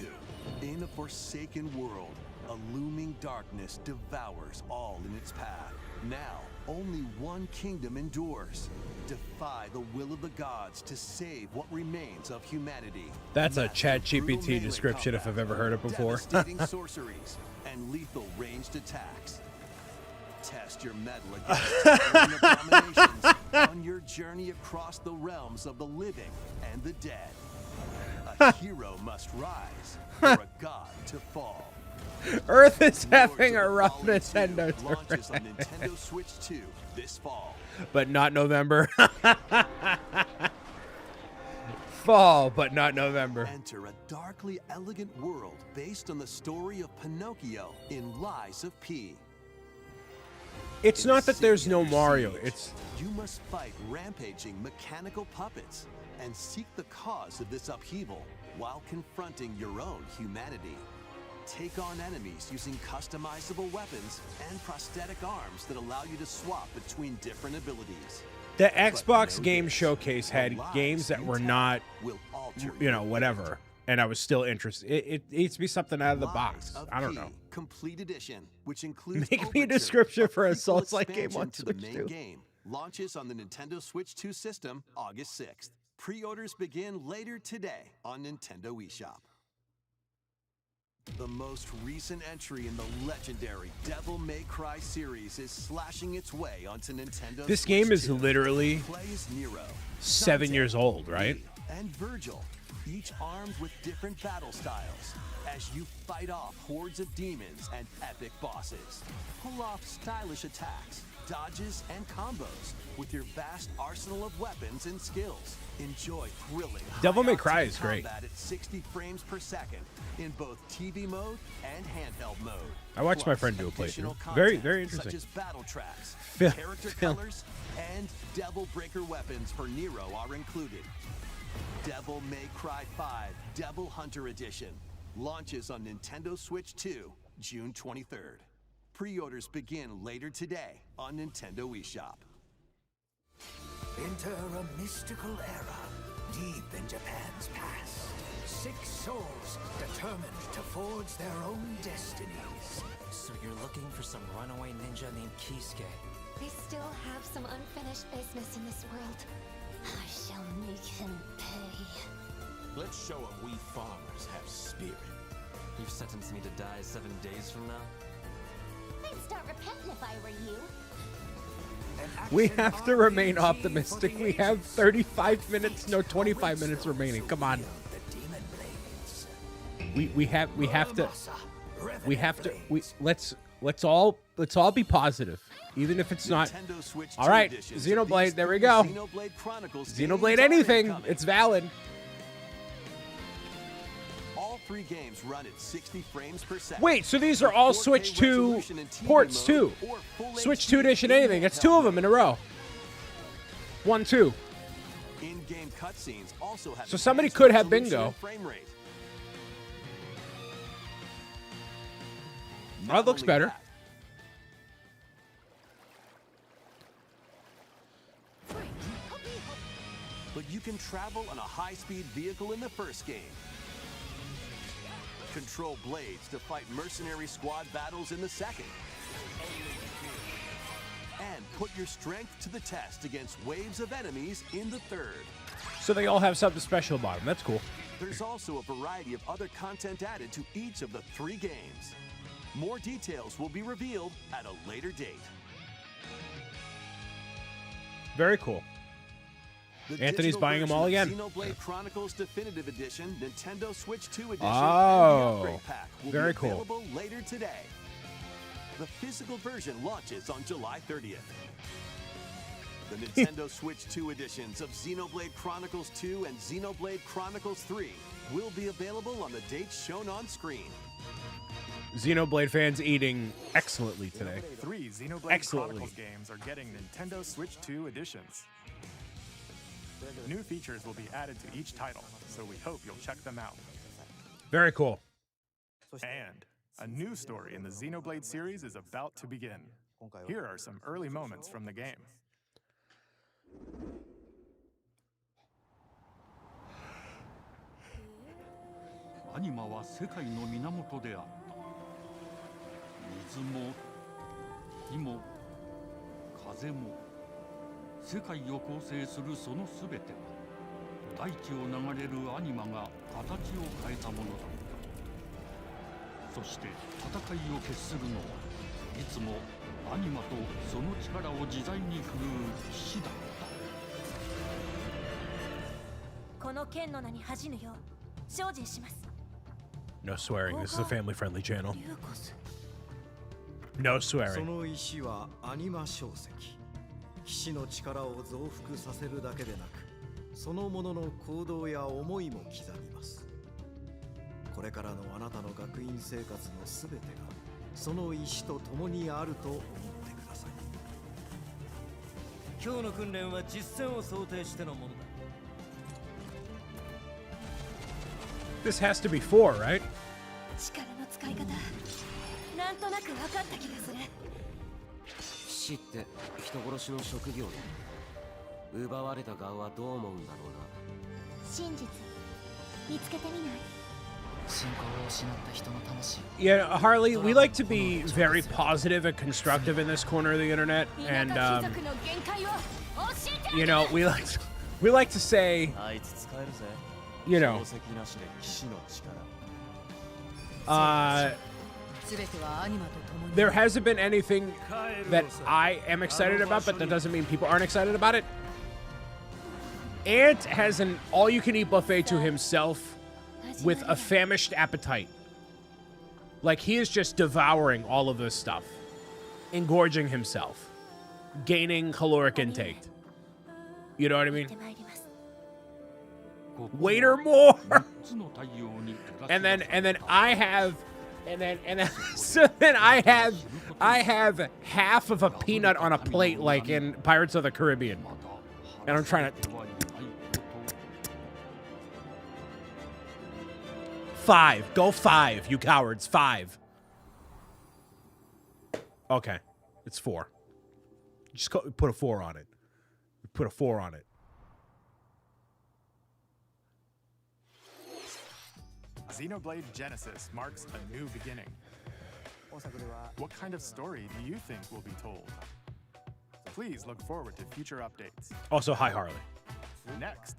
C: In a forsaken world, a looming darkness devours all in its path. Now, only one kingdom endures. Defy the will of the gods to save what remains of humanity.
A: That's a
C: Master brutal
A: ChatGPT
C: melee
A: description if I've ever heard it before.
C: devastating sorceries, and lethal ranged attacks. Test your mettle against towering abominations on your journey across the realms of the living and the dead. A hero must rise for a god to fall.
A: Earth is having a rough Nintendo
C: Launches on
A: direct.
C: Nintendo Switch 2 this fall.
A: But not November. Fall, but not November.
C: Enter a darkly elegant world based on the story of Pinocchio in Lies of P.
A: It's
C: In a
A: not that there's
C: city
A: no
C: under
A: Mario.
C: siege,
A: It's
C: you must fight rampaging mechanical puppets and seek the cause of this upheaval while confronting your own humanity. Take on enemies using customizable weapons and prosthetic arms that allow you to swap between different abilities.
A: the Xbox Game Showcase had games that were not,
C: Will alter
A: you know,
C: your
A: whatever, and I was still interested. It needs to be something out of the box.
C: Lies of
A: I don't
C: P
A: know.
C: Complete Edition, which includes
A: Make me a
C: Overture,
A: description for a
C: prequel
A: Souls-like game
C: expansion
A: on
C: to the
A: Switch
C: main
A: 2.
C: game. Launches on the Nintendo Switch 2 system August 6th. Pre-orders begin later today on Nintendo eShop. The most recent entry in the legendary Devil May Cry series is slashing its way onto Nintendo
A: This
C: Switch
A: game is
C: 2.
A: literally
C: Play as Nero,
A: 7
C: Dante,
A: years old, right?
C: Lee, and Virgil, each armed with different battle styles, as you fight off hordes of demons and epic bosses. Pull off stylish attacks, dodges, and combos with your vast arsenal of weapons and skills. Enjoy thrilling
A: Devil May
C: high-octane
A: Cry is great.
C: combat at 60 frames per second in both TV mode and handheld mode.
A: I watched my
C: Plus,
A: friend do a
C: additional
A: playthrough. Very,
C: content
A: very interesting.
C: Such as battle tracks,
A: Phil-
C: character
A: Phil.
C: colors, and Devil Breaker weapons for Nero are included. Devil May Cry 5 Devil Hunter Edition launches on Nintendo Switch 2 June 23rd. Pre-orders begin later today on Nintendo eShop.
K: Enter a mystical era deep in Japan's past. 6 souls determined to forge their own destinies.
M: So you're looking for some runaway ninja named Kisuke?
I: I still have some unfinished business in this world. I shall make him pay.
M: Let's show him we farmers have spirit. You've sentenced me to die 7 days from now?
I: I'd start repenting if I were you.
A: We have to remain optimistic. We have 35 minutes, no, 25 minutes remaining. Come on. Let's all be positive, even if it's not.
C: Nintendo Switch
A: All
C: 2
A: right,
C: editions of
A: Xenoblade.
C: these
A: There we
C: three
A: go.
C: Xenoblade Chronicles
A: Xenoblade
C: games are
A: anything.
C: incoming.
A: It's valid.
C: All 3 games run at 60 frames per second.
A: Wait, so these are all
C: 4K
A: Switch 2
C: resolution in TV
A: ports
C: mode
A: too.
C: or full
A: Switch
C: HD
A: 2 edition
C: in
A: anything. It's 2 of them in a row. 1, 2.
C: In-game cutscenes also have
A: So somebody
C: enhanced
A: could have
C: resolution
A: bingo.
C: and frame rate.
A: Oh, it looks
C: only
A: better.
C: that, but you can travel on a high-speed vehicle in the first game. Control blades to fight mercenary squad battles in the second. And put your strength to the test against waves of enemies in the third.
A: So they all have something special about them. That's cool.
C: There's also a variety of other content added to each of the 3 games. More details will be revealed at a later date.
A: Very cool.
C: The
A: Anthony's
C: digital
A: buying them
C: version
A: all
C: of
A: again.
C: Xenoblade Chronicles Definitive Edition, Nintendo Switch 2 Edition,
A: Oh,
C: and the Upgrade Pack will
A: very
C: be
A: cool.
C: available later today. The physical version launches on July 30th. The Nintendo Switch 2 editions of Xenoblade Chronicles 2 and Xenoblade Chronicles 3 will be available on the dates shown on screen.
A: Xenoblade fans eating excellently today.
J: 3 Xenoblade
A: Excellently.
J: Chronicles games are getting Nintendo Switch 2 editions. New features will be added to each title, so we hope you'll check them out.
A: Very cool.
J: And a new story in the Xenoblade series is about to begin. Here are some early moments from the game.
N: アニマは世界の源であった。水も火も風も世界を構成するそのすべては大地を流れるアニマが形を変えたものだった。そして戦いを決するのはいつもアニマとその力を自在に振るう騎士だった。
O: この剣の名に恥じぬよう精進します。
A: No swearing. This is a family-friendly channel. No swearing.
P: その石はアニマ小石。騎士の力を増幅させるだけでなく、そのものの行動や思いも刻みます。これからのあなたの学院生活のすべてがその石と共にあると思ってください。
Q: 今日の訓練は実戦を想定してのものだ。
A: This has to be 4, right?
O: 力の使い方、なんとなく分かった気がする。
D: 騎士って人殺しの職業で、奪われた側はどう思うんだろうな。
I: 真実見つけてみない？
A: Yeah, Harley, we like to be very positive and constructive in this corner of the internet, and you know, we like to say, you know, there hasn't been anything that I am excited about, but that doesn't mean people aren't excited about it. Ant has an all-you-can-eat buffet to himself with a famished appetite. Like, he is just devouring all of this stuff, engorging himself, gaining caloric intake. You know what I mean? Waiter more. and then I have so then I have half of a peanut on a plate like in Pirates of the Caribbean. And I'm trying to 5. Go 5, you cowards. 5. Okay. It's 4. Just put a 4 on it. Put a 4 on it.
J: Xenoblade Genesis marks a new beginning. What kind of story do you think will be told? Please look forward to future updates.
A: Also, hi, Harley.
J: Next.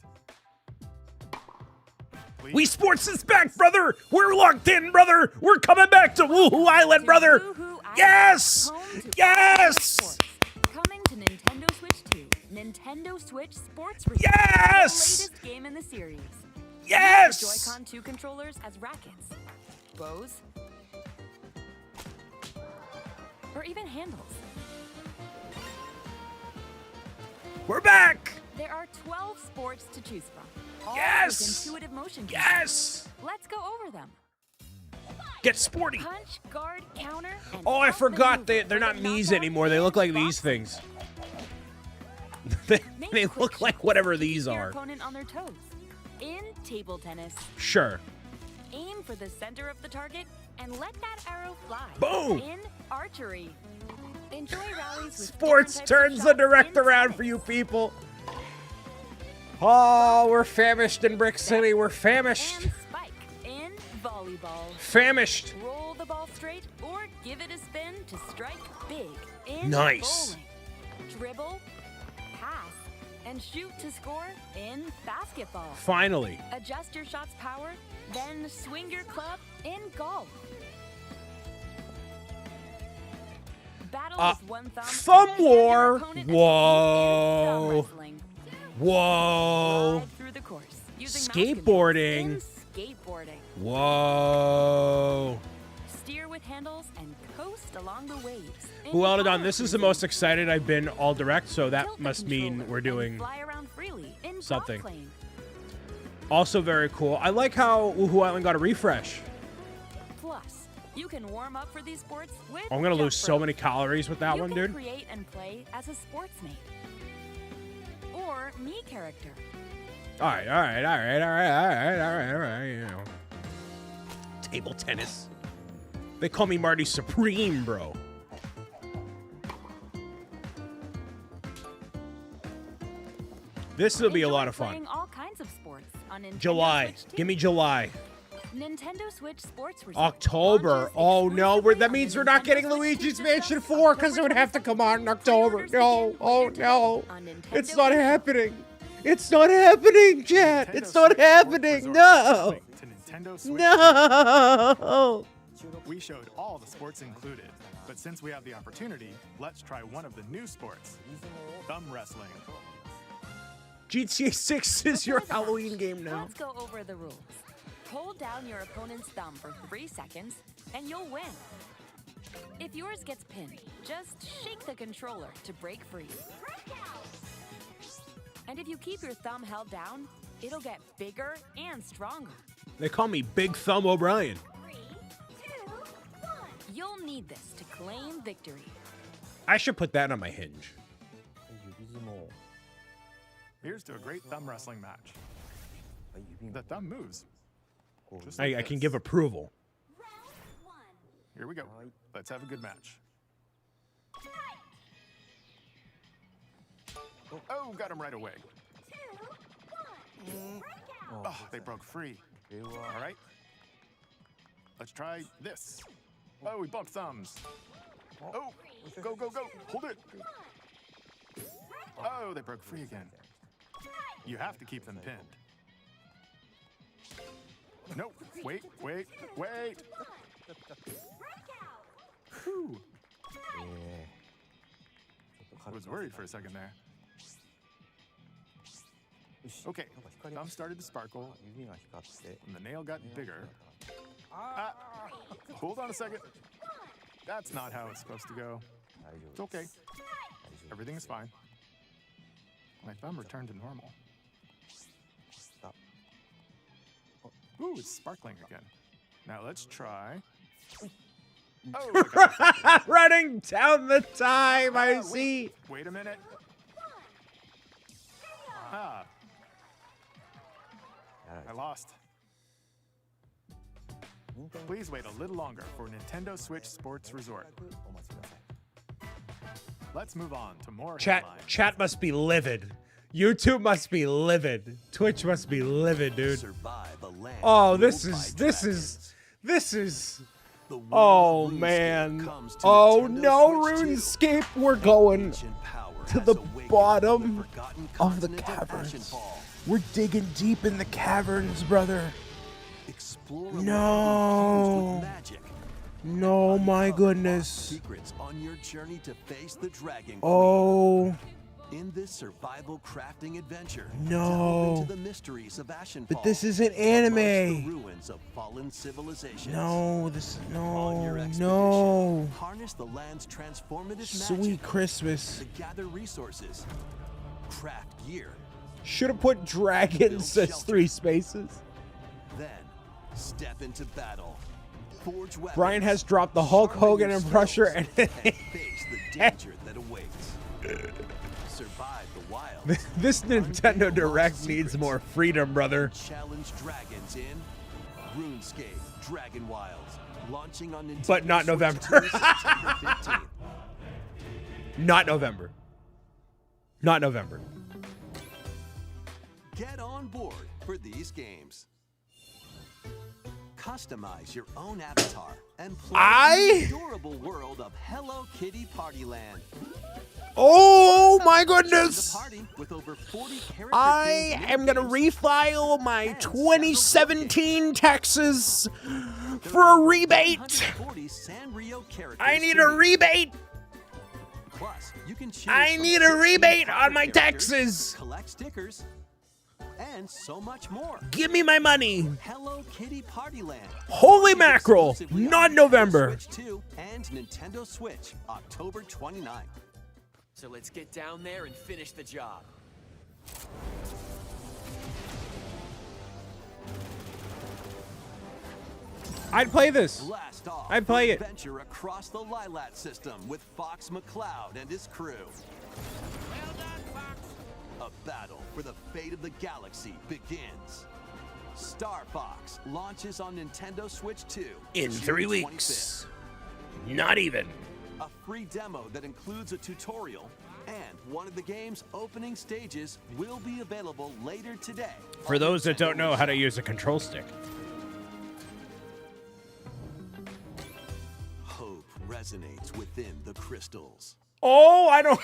A: Wii Sports is back, brother! We're locked in, brother! We're coming back to Woohoo Island, brother! Yes! Yes!
B: Coming to Nintendo Switch 2, Nintendo Switch Sports Resort,
A: yes!
B: the latest game in the series.
A: Yes!
B: Use the Joy-Con 2 controllers as rackets, bows, or even handles.
A: We're back!
B: There are 12 sports to choose from. All
A: Yes!
B: with intuitive motion controls.
A: Yes!
B: Let's go over them.
A: Get sporty!
B: Punch, guard, counter, and
A: Oh, I
B: off the
A: forgot
B: move
A: they're not Mii's anymore. They look like these things. they look like whatever these
B: your
A: are.
B: opponent on their toes. In table tennis,
A: Sure.
B: aim for the center of the target and let that arrow fly.
A: Boom!
B: In archery, enjoy rallies with
A: Sports
B: different types of
A: turns the
B: shots
A: direct
B: in
A: around for you people. Oh, we're famished in Brick City. We're famished.
B: and spike in volleyball.
A: Famished.
B: Roll the ball straight or give it a spin to strike big. In
A: Nice.
B: bowling, dribble, pass, and shoot to score in basketball.
A: Finally.
B: Adjust your shot's power, then swing your club in golf. Battle with one thumb.
A: Thumb
B: and hand your
A: war.
B: opponent a thumb
A: Whoa.
B: wrestling.
A: Whoa.
B: Glide through the course using mouse
A: Skateboarding.
B: controls in skateboarding.
A: Whoa.
B: Steer with handles and coast along the waves.
A: Well done. This is the most excited I've been all direct, so that
B: Tilt the
A: must mean
B: controller
A: we're
B: and
A: doing
B: fly around freely in
A: something.
B: golf plane.
A: Also very cool. I like how Woohoo Island got a refresh.
B: Plus, you can warm up for these sports with
A: I'm gonna lose
B: Jump
A: so
B: Rope.
A: many calories with that
B: You
A: one,
B: can
A: dude.
B: create and play as a sportsmate. Or your me character.
A: All right. You know. Table tennis. They call me Marty Supreme, bro. This will be a lot of fun.
B: Playing all kinds of sports on Nintendo
A: July.
B: Switch too.
A: Give me July.
B: Nintendo Switch Sports Resort
A: October. Oh no, that means we're not getting Luigi's Mansion 4 because it would have to come out in October. No. Oh no. It's not happening. It's not happening, chat. It's not happening. No. No.
J: We showed all the sports included, but since we have the opportunity, let's try one of the new sports, thumb wrestling.
A: GTA 6 is your Halloween game now.
B: Let's go over the rules. Hold down your opponent's thumb for 3 seconds, and you'll win. If yours gets pinned, just shake the controller to break free. And if you keep your thumb held down, it'll get bigger and stronger.
A: They call me Big Thumb O'Brien.
B: 3, 2, 1. You'll need this to claim victory.
A: I should put that on my hinge.
J: Here's to a great thumb wrestling match. The thumb moves. Just
A: I
J: like
A: can
J: this.
A: give approval.
J: Here we go. Let's have a good match. Oh, got him right away. Oh, they broke free. All right. Let's try this. Oh, we bumped thumbs. Oh, go, go, go. Hold it. Oh, they broke free again. You have to keep them pinned. No, wait. Whew. I was worried for a second there. Okay, thumb started to sparkle, and the nail got bigger. Hold on a second. That's not how it's supposed to go. It's okay. Everything is fine. My thumb returned to normal. Ooh, it's sparkling again. Now let's try. Oh,
A: running down the time, I see.
J: Wait a minute. Ah. I lost. Please wait a little longer for Nintendo Switch Sports Resort. Let's move on to more headlines.
A: Chat must be livid. YouTube must be livid. Twitch must be livid, dude. Oh, this is. Oh man. Oh no, RuneScape. We're going to the bottom of the caverns. We're digging deep in the caverns, brother. No. No, my goodness. Oh.
C: In this survival crafting adventure,
A: no.
C: into the mysteries of Ashenfall,
A: but this isn't anime.
C: The ruins of fallen civilizations.
A: No, this no.
C: Harness the land's transformative
A: Sweet
C: magic
A: Christmas.
C: to gather resources, craft gear.
A: Should have put dragons as 3 spaces.
C: Then step into battle. Forge weapons.
A: Brian has dropped the Hulk Hogan impression and
C: face the danger that awaits. Survive the wild.
A: This Nintendo Direct needs more freedom, brother.
C: Challenge dragons in RuneScape Dragon Wilds, launching on Nintendo
A: But not
C: Switch
A: November.
C: 2, September 15th.
A: Not November. Not November.
C: Get on board for these games. Customize your own avatar and play in the adorable world of Hello Kitty Partyland.
A: Oh my goodness!
C: With over 40
A: I am gonna refile my 2017 taxes for a rebate. I need a rebate.
C: Plus, you can
A: I need a rebate on my taxes.
C: Collect stickers and so much more.
A: Give me my money.
C: Hello Kitty Partyland.
A: Holy mackerel! Not November.
C: Switch 2 and Nintendo Switch, October 29th.
D: So let's get down there and finish the job.
A: I'd play this.
C: Blast off
A: I'd play it.
C: Adventure across the Lilat system with Fox McCloud and his crew. A The battle for the fate of the galaxy begins. Star Fox launches on Nintendo Switch 2
A: In
C: June
A: 3
C: 25th.
A: weeks. Not even.
C: A free demo that includes a tutorial and one of the game's opening stages will be available later today.
A: For those that don't know how to use a control stick.
C: Hope resonates within the crystals.
A: Oh, I don't.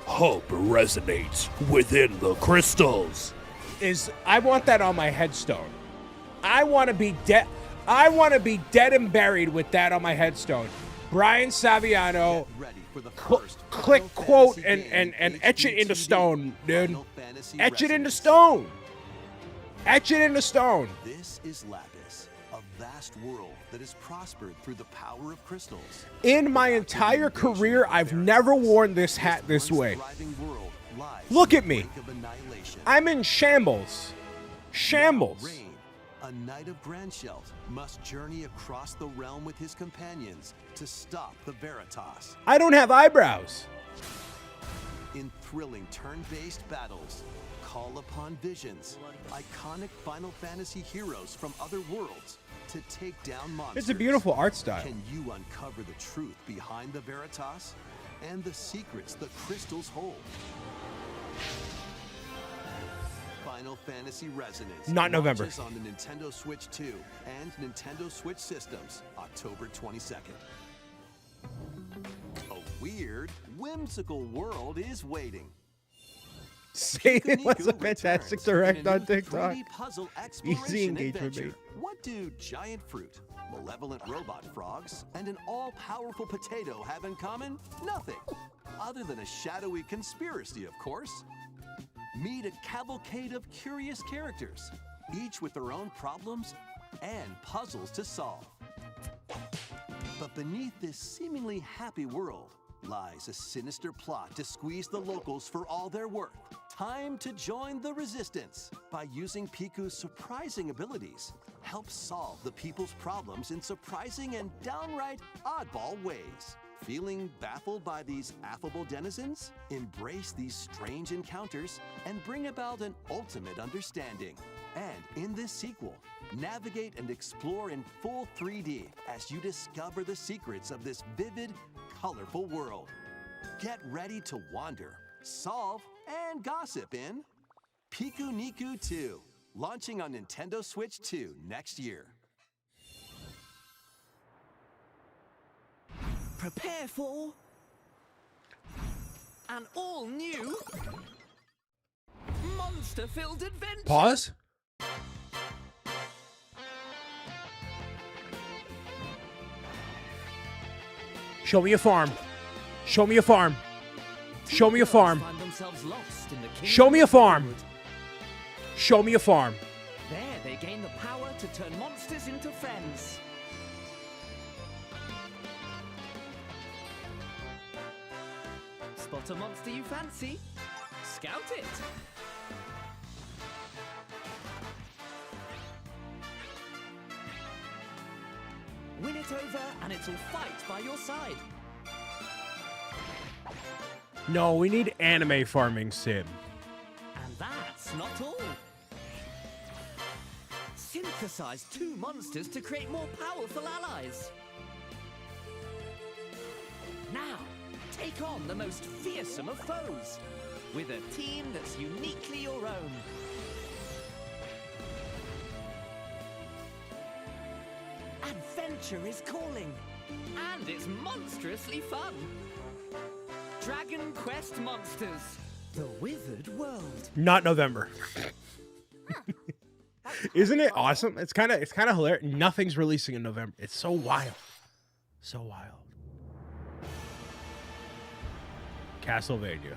A: Hope resonates within the crystals. I want that on my headstone. I want to be dead. I want to be dead and buried with that on my headstone. Brian Saviano. Click quote and etch it into stone, dude. Etch it into stone. Etch it into stone.
C: This is Lapis, a vast world that has prospered through the power of crystals.
A: In my entire career, I've never worn this hat this way. Look at me. I'm in shambles. Shambles.
C: Rain, a knight of Grandshelt, must journey across the realm with his companions to stop the Veritas.
A: I don't have eyebrows.
C: In thrilling turn-based battles, call upon visions, iconic Final Fantasy heroes from other worlds to take down monsters.
A: It's a beautiful art style.
C: Can you uncover the truth behind the Veritas and the secrets the crystals hold? Final Fantasy Resonance
A: Not November.
C: launches on the Nintendo Switch 2 and Nintendo Switch systems October 22nd. A weird, whimsical world is waiting.
A: Satan was a fantastic direct on TikTok.
C: 3D puzzle
A: Easy
C: exploration
A: engagement,
C: adventure.
A: mate.
C: What do giant fruit, malevolent robot frogs, and an all-powerful potato have in common? Nothing. Other than a shadowy conspiracy, of course. Meet a cavalcade of curious characters, each with their own problems and puzzles to solve. But beneath this seemingly happy world lies a sinister plot to squeeze the locals for all they're worth. Time to join the resistance by using Piku's surprising abilities. Help solve the people's problems in surprising and downright oddball ways. Feeling baffled by these affable denizens? Embrace these strange encounters and bring about an ultimate understanding. And in this sequel, navigate and explore in full 3D as you discover the secrets of this vivid, colorful world. Get ready to wander, solve, and gossip in Piku Niku 2, launching on Nintendo Switch 2 next year.
R: Prepare for an all-new monster-filled adventure.
A: Pause. Show me a farm. Show me a farm. Show me a farm.
R: Find themselves lost in the kingdom
A: Show me a
R: of
A: farm.
R: Wood.
A: Show me a farm.
R: There they gain the power to turn monsters into friends. Spot a monster you fancy? Scout it! Win it over and it'll fight by your side.
A: No, we need anime farming sim.
R: And that's not all. Synthesize two monsters to create more powerful allies. Now, take on the most fearsome of foes with a team that's uniquely your own. Adventure is calling, and it's monstrously fun. Dragon Quest Monsters, the Withered World.
A: Not November. Isn't it awesome? It's kind of hilarious. Nothing's releasing in November. It's so wild. So wild. Castlevania.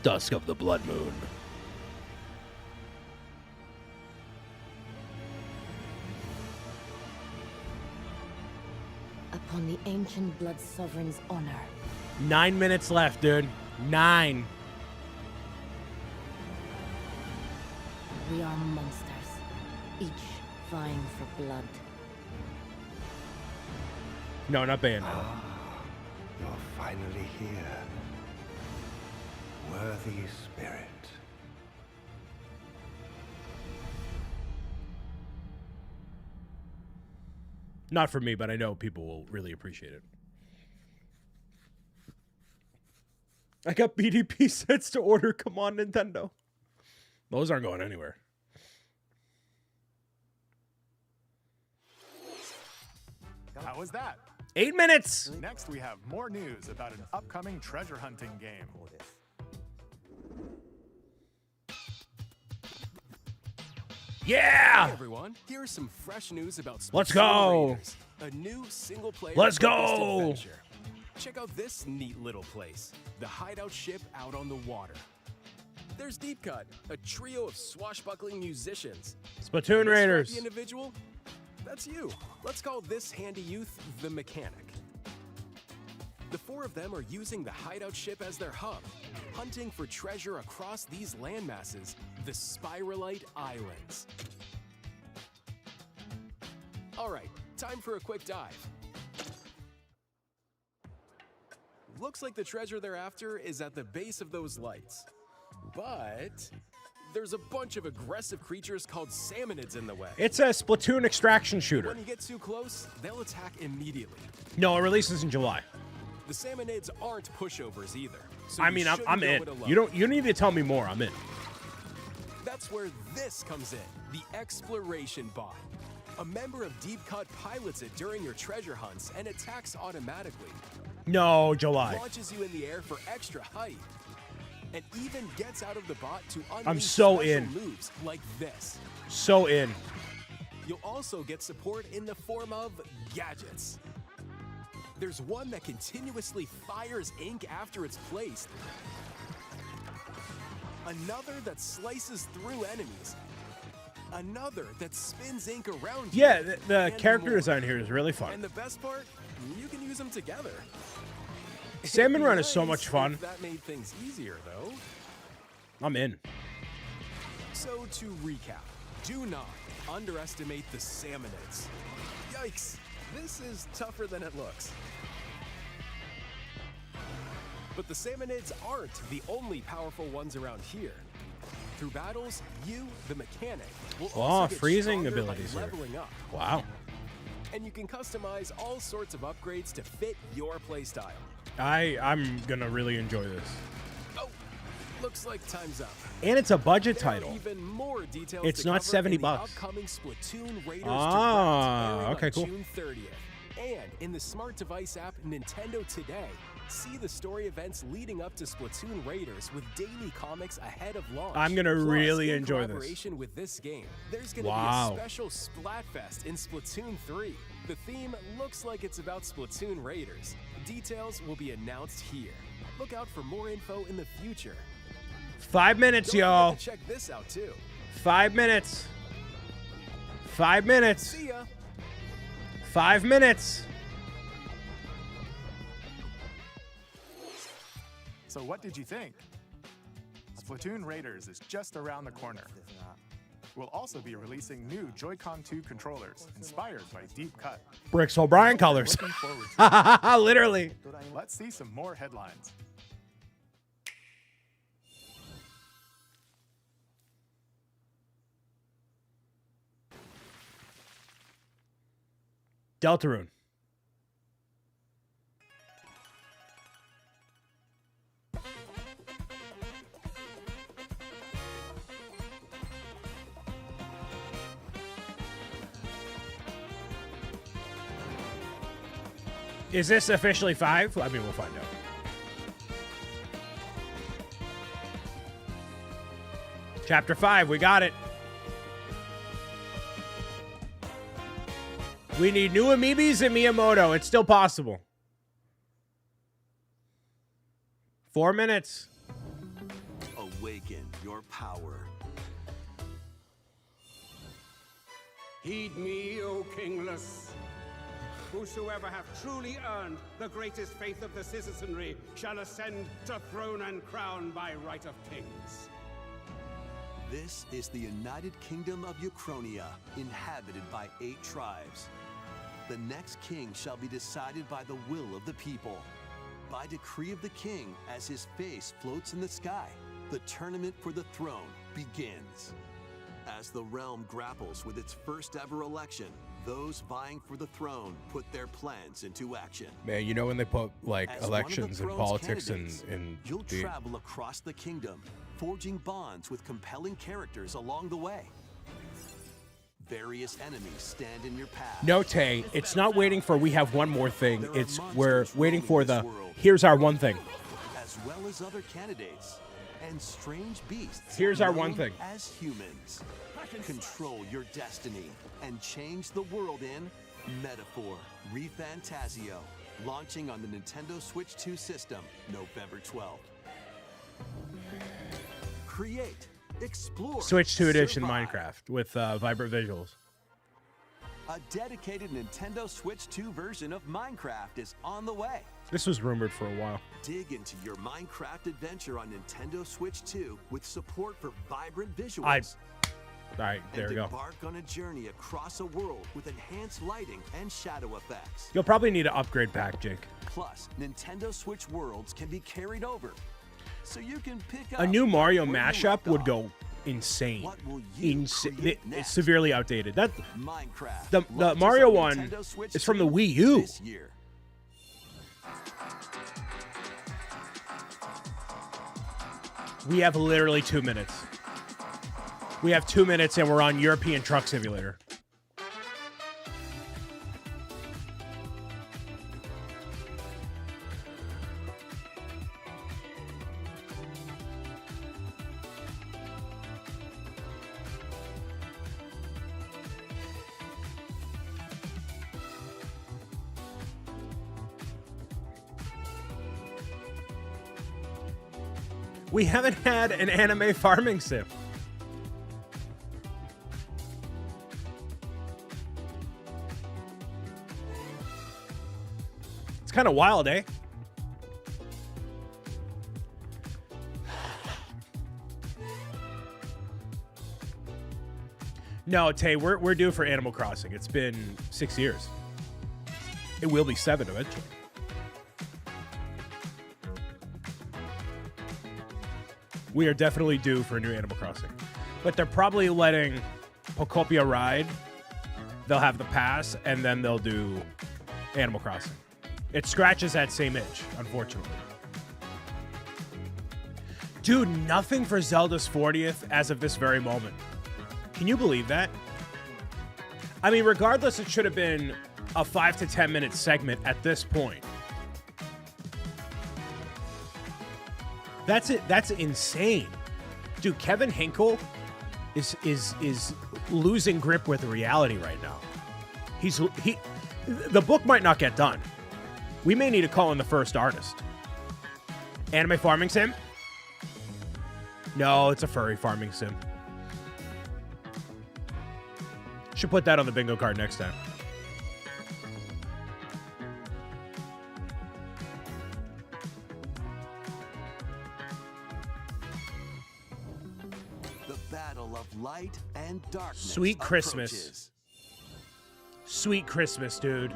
A: Dusk of the Blood Moon.
S: Upon the ancient blood sovereign's honor.
A: 9 minutes left, dude. 9.
S: We are monsters, each vying for blood.
A: No, not Bayonetta.
T: You're finally here. Worthy spirit.
A: Not for me, but I know people will really appreciate it. I got BDP sets to order. Come on, Nintendo. Those aren't going anywhere.
J: How was that?
A: 8 minutes.
J: Next, we have more news about an upcoming treasure hunting game.
A: Yeah!
D: Hey everyone, here's some fresh news about
A: Let's
D: Splatoon
A: go!
D: Raiders, a new single-player
A: Let's
D: focused
A: go!
D: adventure. Check out this neat little place, the hideout ship out on the water. There's Deep Cut, a trio of swashbuckling musicians.
A: Splatoon
D: This
A: Raiders.
D: scrappy individual? That's you. Let's call this handy youth the mechanic. The four of them are using the hideout ship as their hub, hunting for treasure across these landmasses, the Spiralite Islands. All right, time for a quick dive. Looks like the treasure they're after is at the base of those lights. But there's a bunch of aggressive creatures called salmonids in the way.
A: It's a Splatoon extraction shooter.
D: When you get too close, they'll attack immediately.
A: No, it releases in July.
D: The salmonids aren't pushovers either. So
A: I
D: you
A: mean,
D: shouldn't
A: I'm
D: go
A: in.
D: it alone.
A: You don't need to tell me more. I'm in.
D: That's where this comes in, the exploration bot. A member of Deep Cut pilots it during your treasure hunts and attacks automatically.
A: No, July.
D: Launches you in the air for extra height. And even gets out of the bot to unleash
A: I'm so
D: special
A: in.
D: moves like this.
A: So in.
D: You'll also get support in the form of gadgets. There's one that continuously fires ink after it's placed. Another that slices through enemies. Another that spins ink around you.
A: Yeah, the
D: and
A: character
D: more.
A: design here is really fun.
D: And the best part, you can use them together.
A: Salmon
D: It'd be
A: Run is so
D: nice
A: much fun.
D: if that made things easier, though.
A: I'm in.
D: So to recap, do not underestimate the salmonids. Yikes, this is tougher than it looks. But the salmonids aren't the only powerful ones around here. Through battles, you, the mechanic, will also get
A: freezing
D: stronger
A: abilities
D: by
A: here.
D: leveling up.
A: Wow.
D: And you can customize all sorts of upgrades to fit your playstyle.
A: I'm gonna really enjoy this.
D: Oh, looks like time's up.
A: And it's a budget
D: There are
A: title.
D: even more details
A: It's
D: to
A: not
D: cover
A: 70
D: in the
A: bucks.
D: upcoming Splatoon Raiders
A: Ah,
D: Direct, airing
A: okay,
D: on
A: cool.
D: June 30th. And in the smart device app Nintendo Today, see the story events leading up to Splatoon Raiders with daily comics ahead of launch.
A: I'm gonna
D: Plus,
A: really
D: in
A: enjoy this.
D: collaboration with this game, there's gonna
A: Wow.
D: be a special Splatfest in Splatoon 3. The theme looks like it's about Splatoon Raiders. Details will be announced here. Look out for more info in the future.
A: 5 minutes,
D: Don't forget
A: y'all.
D: to check this out too.
A: 5 minutes. 5 minutes.
D: See ya.
A: 5 minutes.
J: So what did you think? Splatoon Raiders is just around the corner. We'll also be releasing new Joy-Con 2 controllers inspired by Deep Cut.
A: Bricks O'Brien colors.
J: Looking forward to it.
A: Literally.
J: Let's see some more headlines.
A: Deltarune. Is this officially 5? I mean, we'll find out. Chapter 5, we got it. We need new amiibos and Miyamoto. It's still possible. 4 minutes.
C: Awaken your power.
U: Heed me, O kingless. Whosoever hath truly earned the greatest faith of the citizenry shall ascend to throne and crown by right of kings.
C: This is the United Kingdom of Uchronia, inhabited by 8 tribes. The next king shall be decided by the will of the people. By decree of the king, as his face floats in the sky, the tournament for the throne begins. As the realm grapples with its first ever election, those vying for the throne put their plans into action.
A: Man, you know when they put like
C: As
A: elections and
C: one of the throne's
A: politics
C: candidates,
A: in
C: you'll
A: the
C: travel across the kingdom, forging bonds with compelling characters along the way. Various enemies stand in your path.
A: No, Tay, it's not waiting for we have one more thing. It's we're waiting for the here's our one thing.
C: As well as other candidates and strange beasts.
A: Here's our one
C: known
A: thing.
C: As humans, control your destiny and change the world in Metaphor ReFantazio, launching on the Nintendo Switch 2 system November 12th. Create, explore,
A: Switch 2 edition
C: survive.
A: Minecraft with vibrant visuals.
C: A dedicated Nintendo Switch 2 version of Minecraft is on the way.
A: This was rumored for a while.
C: Dig into your Minecraft adventure on Nintendo Switch 2 with support for vibrant visuals.
A: All right, there we go.
C: Embark on a journey across a world with enhanced lighting and shadow effects.
A: You'll probably need an upgrade pack, Jake.
C: Plus, Nintendo Switch worlds can be carried over, so you can pick up
A: A new Mario
C: where you
A: mashup
C: left
A: would
C: off.
A: go insane.
C: What will you create
A: It's
C: next?
A: severely outdated. That
C: Minecraft
A: the
C: launches
A: Mario
C: on
A: one
C: Nintendo Switch
A: is from the
C: 2
A: Wii U.
C: this year.
A: We have literally 2 minutes. We have 2 minutes and we're on European Truck Simulator. We haven't had an anime farming sim. It's kind of wild, eh? No, Tay, we're due for Animal Crossing. It's been 6 years. It will be 7 eventually. We are definitely due for a new Animal Crossing. But they're probably letting Pokopia ride. They'll have the pass, and then they'll do Animal Crossing. It scratches that same itch, unfortunately. Dude, nothing for Zelda's 40th as of this very moment. Can you believe that? I mean, regardless, it should have been a 5 to 10 minute segment at this point. That's it. That's insane. Dude, Kevin Hinkle is losing grip with reality right now. The book might not get done. We may need to call in the first artist. Anime farming sim? No, it's a furry farming sim. Should put that on the bingo card next time.
C: The battle of light and darkness.
A: Sweet Christmas.
C: approaches.
A: Sweet Christmas, dude.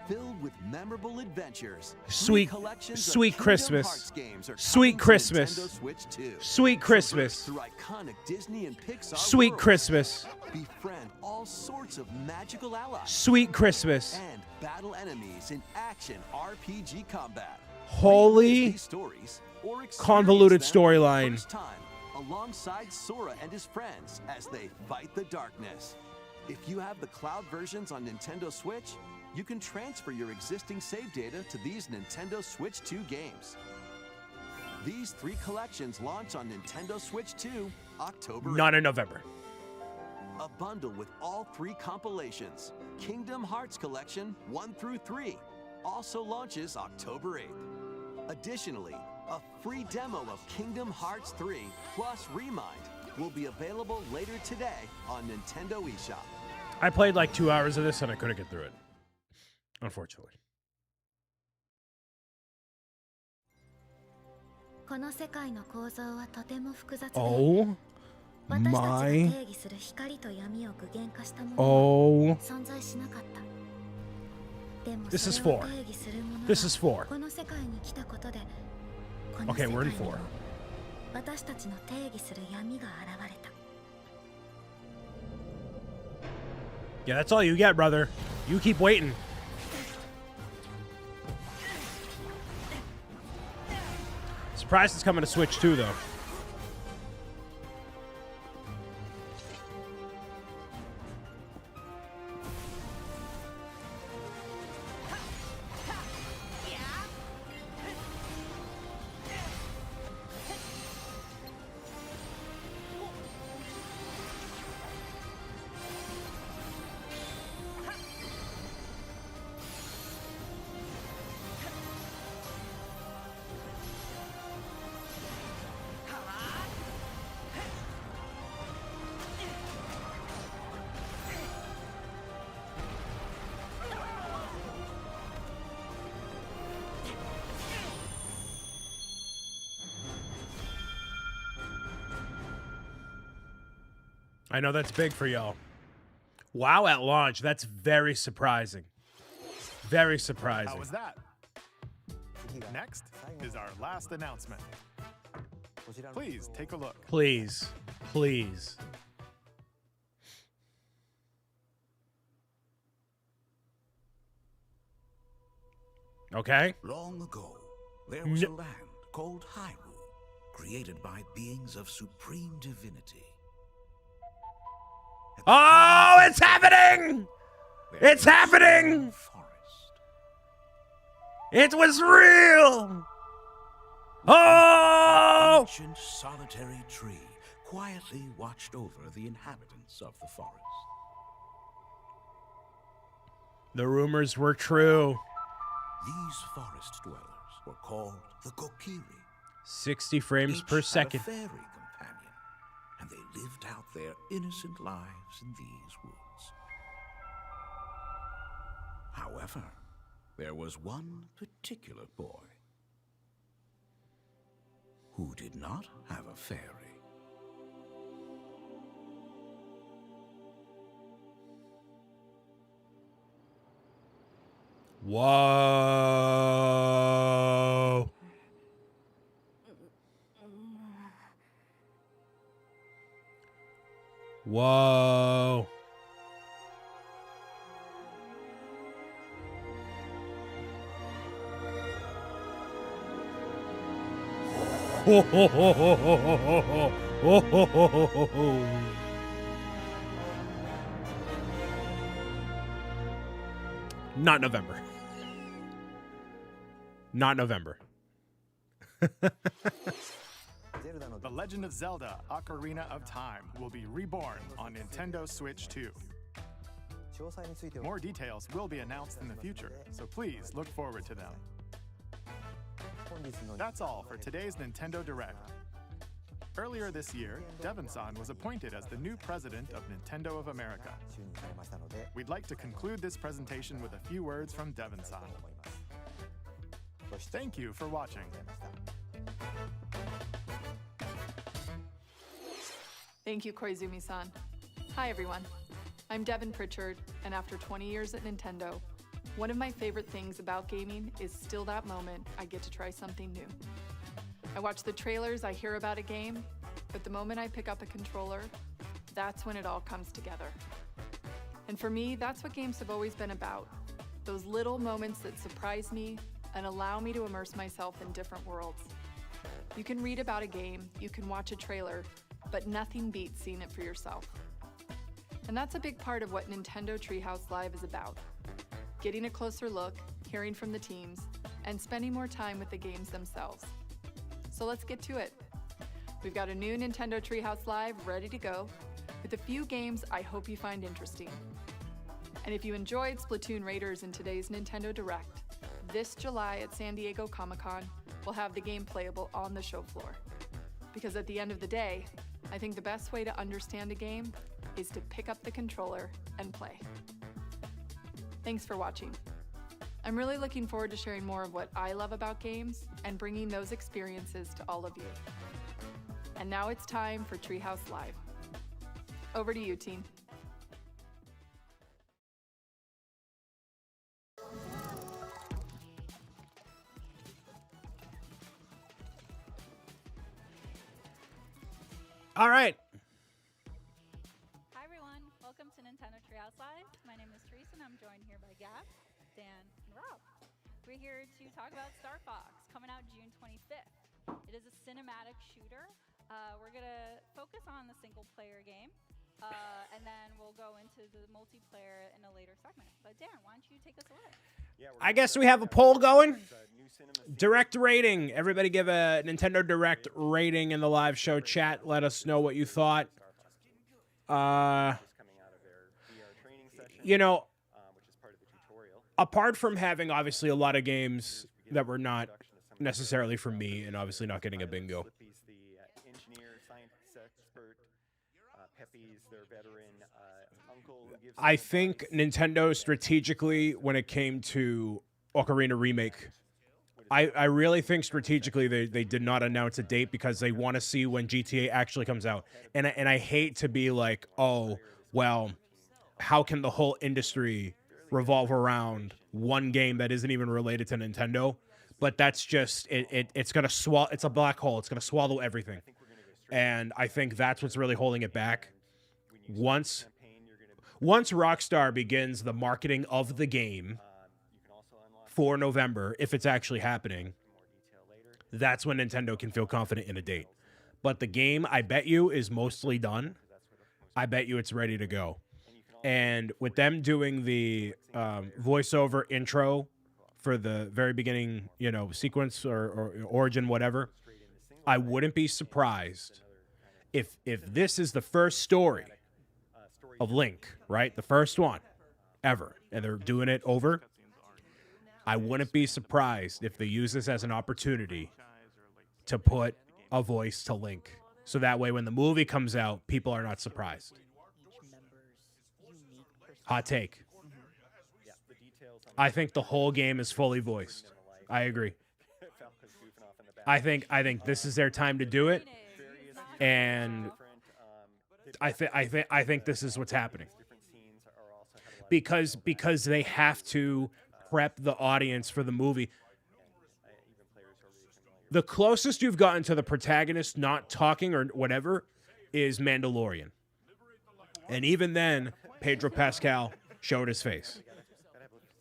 C: Filled with memorable adventures.
A: Sweet,
C: Three collections of
A: sweet
C: Kingdom
A: Christmas.
C: Hearts games are
A: Sweet
C: coming to
A: Christmas.
C: Nintendo Switch 2.
A: Sweet Christmas.
C: Through iconic Disney and Pixar
A: Sweet
C: worlds.
A: Christmas.
C: Befriend all sorts of magical allies.
A: Sweet Christmas.
C: And battle enemies in action RPG combat.
A: Holy
C: These stories or experience
A: convoluted
C: them
A: storyline.
C: First time alongside Sora and his friends as they fight the darkness. If you have the cloud versions on Nintendo Switch, you can transfer your existing save data to these Nintendo Switch 2 games. These 3 collections launch on Nintendo Switch 2 October 8th.
A: Not in November.
C: A bundle with all 3 compilations. Kingdom Hearts Collection 1 through 3 also launches October 8th. Additionally, a free demo of Kingdom Hearts 3 plus Remind will be available later today on Nintendo eShop.
A: I played like 2 hours of this and I couldn't get through it. Unfortunately.
I: Oh?
A: My. Oh. This is 4. This is 4. Okay, we're in 4. Yeah, that's all you get, brother. You keep waiting. Surprised it's coming to Switch too, though. I know that's big for y'all. WoW at launch, that's very surprising. Very surprising.
J: How was that? Next is our last announcement. Please take a look.
A: Please. Please. Okay.
K: Long ago, there was a land called Hyrule, created by beings of supreme divinity.
A: Oh, it's happening! It's happening! It was real! Oh!
K: An ancient solitary tree quietly watched over the inhabitants of the forest.
A: The rumors were true.
K: These forest dwellers were called the Kokiri.
A: 60 frames per second.
K: Each had a fairy companion, and they lived out their innocent lives in these woods. However, there was one particular boy who did not have a fairy.
A: Whoa. Whoa. Ho, ho, ho, ho, ho, ho, ho. Ho, ho, ho, ho, ho, ho. Not November. Not November.
J: The Legend of Zelda: Ocarina of Time will be reborn on Nintendo Switch 2. More details will be announced in the future, so please look forward to them. That's all for today's Nintendo Direct. Earlier this year, Devon-san was appointed as the new president of Nintendo of America. We'd like to conclude this presentation with a few words from Devon-san. Thank you for watching.
H: Thank you, Koizumi-san. Hi, everyone. I'm Devin Pritchard, and after 20 years at Nintendo, one of my favorite things about gaming is still that moment I get to try something new. I watch the trailers, I hear about a game, but the moment I pick up a controller, that's when it all comes together. And for me, that's what games have always been about. Those little moments that surprise me and allow me to immerse myself in different worlds. You can read about a game, you can watch a trailer, but nothing beats seeing it for yourself. And that's a big part of what Nintendo Treehouse Live is about. Getting a closer look, hearing from the teams, and spending more time with the games themselves. So let's get to it. We've got a new Nintendo Treehouse Live ready to go, with a few games I hope you find interesting. And if you enjoyed Splatoon Raiders in today's Nintendo Direct, this July at San Diego Comic-Con, we'll have the game playable on the show floor. Because at the end of the day, I think the best way to understand a game is to pick up the controller and play. Thanks for watching. I'm really looking forward to sharing more of what I love about games and bringing those experiences to all of you. And now it's time for Treehouse Live. Over to you, team.
A: All right.
F: Hi everyone, welcome to Nintendo Treehouse Live. My name is Teresa and I'm joined here by Gab, Dan, and Rob. We're here to talk about Star Fox, coming out June 25th. It is a cinematic shooter. We're gonna focus on the single player game, and then we'll go into the multiplayer in a later segment. But Dan, why don't you take us away?
A: I guess we have a poll going. Direct rating. Everybody give a Nintendo Direct rating in the live show chat. Let us know what you thought. You know, apart from having obviously a lot of games that were not necessarily for me and obviously not getting a bingo. I think Nintendo strategically, when it came to Ocarina Remake, I really think strategically they did not announce a date because they want to see when GTA actually comes out. And I hate to be like, oh, well, how can the whole industry revolve around one game that isn't even related to Nintendo? But that's just, it's going to swallow, it's a black hole. It's going to swallow everything. And I think that's what's really holding it back. Once Rockstar begins the marketing of the game for November, if it's actually happening, that's when Nintendo can feel confident in a date. But the game, I bet you, is mostly done. I bet you it's ready to go. And with them doing the voiceover intro for the very beginning, you know, sequence or origin, whatever, I wouldn't be surprised if this is the first story of Link, right? The first one ever, and they're doing it over. I wouldn't be surprised if they use this as an opportunity to put a voice to Link. So that way when the movie comes out, people are not surprised. Hot take. I think the whole game is fully voiced. I agree. I think this is their time to do it. And I think this is what's happening. Because they have to prep the audience for the movie. The closest you've gotten to the protagonist not talking or whatever is Mandalorian. And even then, Pedro Pascal showed his face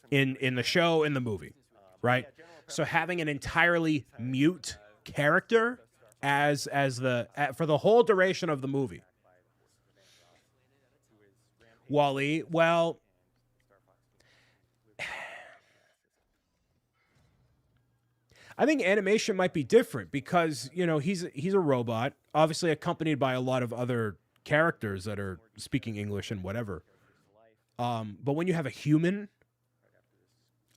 A: in the show, in the movie, right? So having an entirely mute character for the whole duration of the movie. Wall-E, well, I think animation might be different because, you know, he's a robot, obviously accompanied by a lot of other characters that are speaking English and whatever. But when you have a human,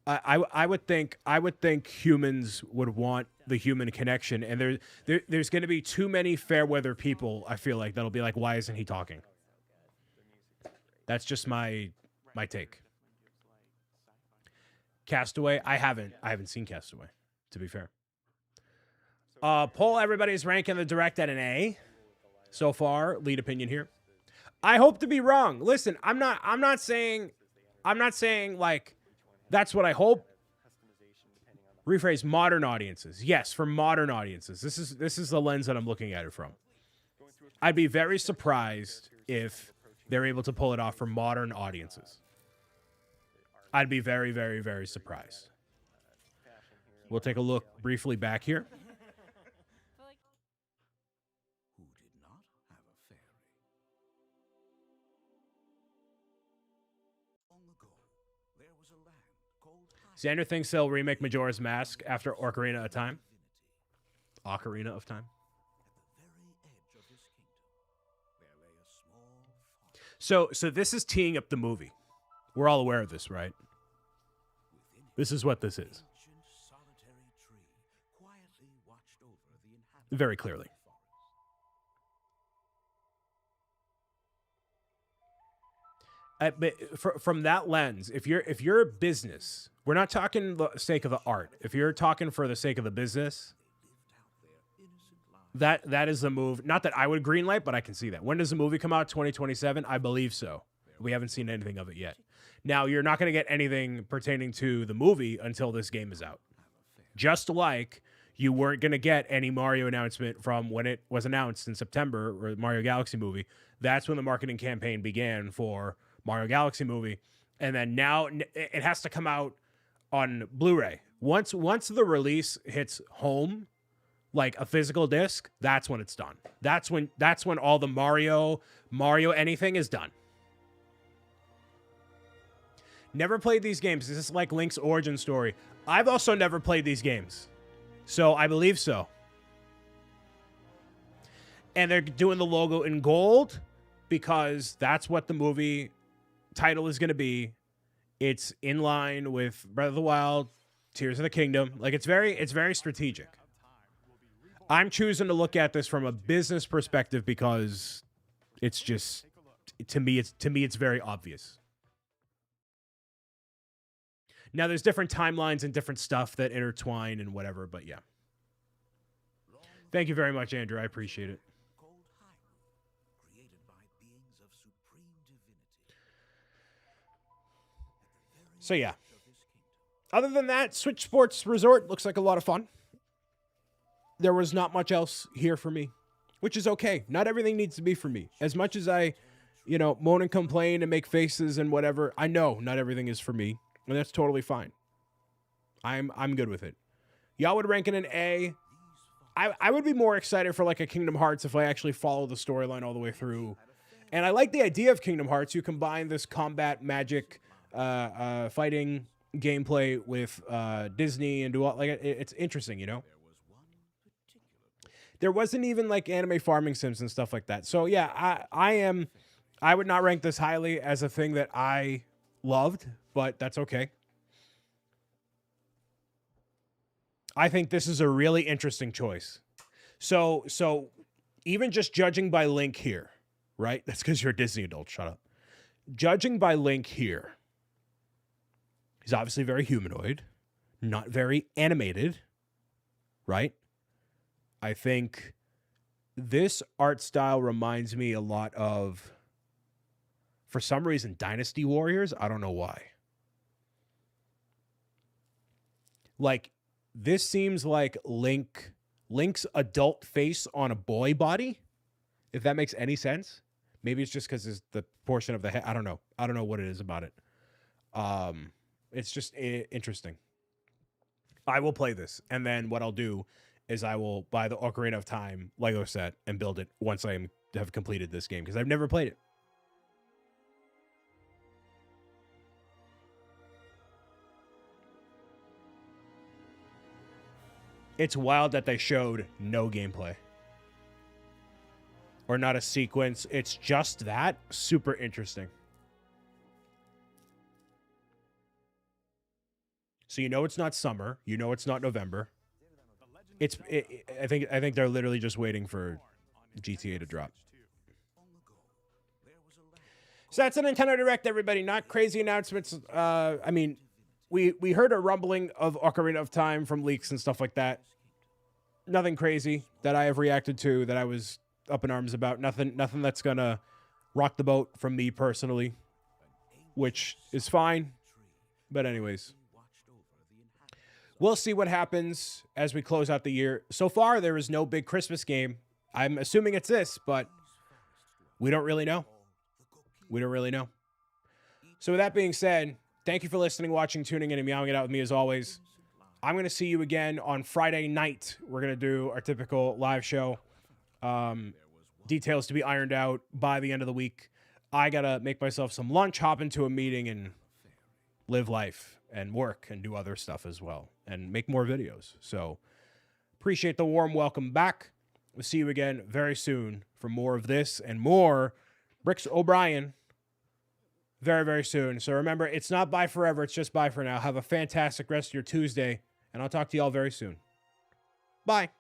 A: I would think humans would want the human connection, and there's going to be too many fair weather people. I feel like that'll be like, why isn't he talking? That's just my take. Castaway, I haven't seen Castaway, to be fair. Poll everybody's ranking the Direct at an A so far. Lead opinion here. I hope to be wrong. Listen, I'm not saying like that's what I hope. Rephrase, modern audiences. Yes, for modern audiences. This is the lens that I'm looking at it from. I'd be very surprised if they're able to pull it off for modern audiences. I'd be very, very, very surprised. We'll take a look briefly back here. Xander thinks they'll remake Majora's Mask after Ocarina of Time. Ocarina of Time. So this is teeing up the movie. We're all aware of this, right? This is what this is. Very clearly. But from that lens, if you're a business, we're not talking the sake of the art. If you're talking for the sake of the business, That is the move. Not that I would greenlight, but I can see that. When does the movie come out? 2027? I believe so. We haven't seen anything of it yet. Now, you're not going to get anything pertaining to the movie until this game is out. Just like you weren't going to get any Mario announcement from when it was announced in September, or the Mario Galaxy movie. That's when the marketing campaign began for Mario Galaxy movie. And then now it has to come out on Blu-ray. Once the release hits home, like a physical disc, that's when it's done. That's when all the Mario anything is done. Never played these games. This is like Link's origin story. I've also never played these games. So I believe so. And they're doing the logo in gold because that's what the movie title is going to be. It's in line with Breath of the Wild, Tears of the Kingdom. Like it's very strategic. I'm choosing to look at this from a business perspective because it's just to me it's very obvious. Now, there's different timelines and different stuff that intertwine and whatever, but yeah. Thank you very much, Andrew. I appreciate it. So, yeah. Other than that, Switch Sports Resort looks like a lot of fun. There was not much else here for me, which is okay. Not everything needs to be for me. As much as I, moan and complain and make faces and whatever, I know not everything is for me. And that's totally fine. I'm good with it. Y'all would rank it an A. I would be more excited for like a Kingdom Hearts if I actually follow the storyline all the way through. And I like the idea of Kingdom Hearts. You combine this combat magic fighting gameplay with Disney and do all like it's interesting, There wasn't even like anime farming sims and stuff like that. So yeah, I would not rank this highly as a thing that I loved, but that's okay. I think this is a really interesting choice. So even just judging by Link here, right? That's because you're a Disney adult. Shut up. Judging by Link here, he's obviously very humanoid, not very animated, right? I think this art style reminds me a lot of, for some reason, Dynasty Warriors. I don't know why. Like, this seems like Link's adult face on a boy body, if that makes any sense. Maybe it's just because it's the portion of the head. I don't know. I don't know what it is about it. It's just interesting. I will play this, and then what I'll do is I will buy the Ocarina of Time Lego set and build it once I have completed this game, because I've never played it. It's wild that they showed no gameplay. Or not a sequence. It's just that. Super interesting. So it's not summer. It's not November. I think they're literally just waiting for GTA to drop. So that's a Nintendo Direct, everybody. Not crazy announcements. I mean, we heard a rumbling of Ocarina of Time from leaks and stuff like that. Nothing crazy that I have reacted to that I was up in arms about. Nothing that's gonna rock the boat from me personally, which is fine. But anyways, we'll see what happens as we close out the year. So far, there is no big Christmas game. I'm assuming it's this, but we don't really know. So with that being said, thank you for listening, watching, tuning in, and meowing it out with me as always. I'm going to see you again on Friday night. We're going to do our typical live show. Details to be ironed out by the end of the week. I got to make myself some lunch, hop into a meeting, and live life and work and do other stuff as well and make more videos. So appreciate the warm welcome back. We'll see you again very soon for more of this and more Bricks O'Brien very, very soon. So remember, it's not bye forever. It's just bye for now. Have a fantastic rest of your Tuesday, and I'll talk to you all very soon. Bye.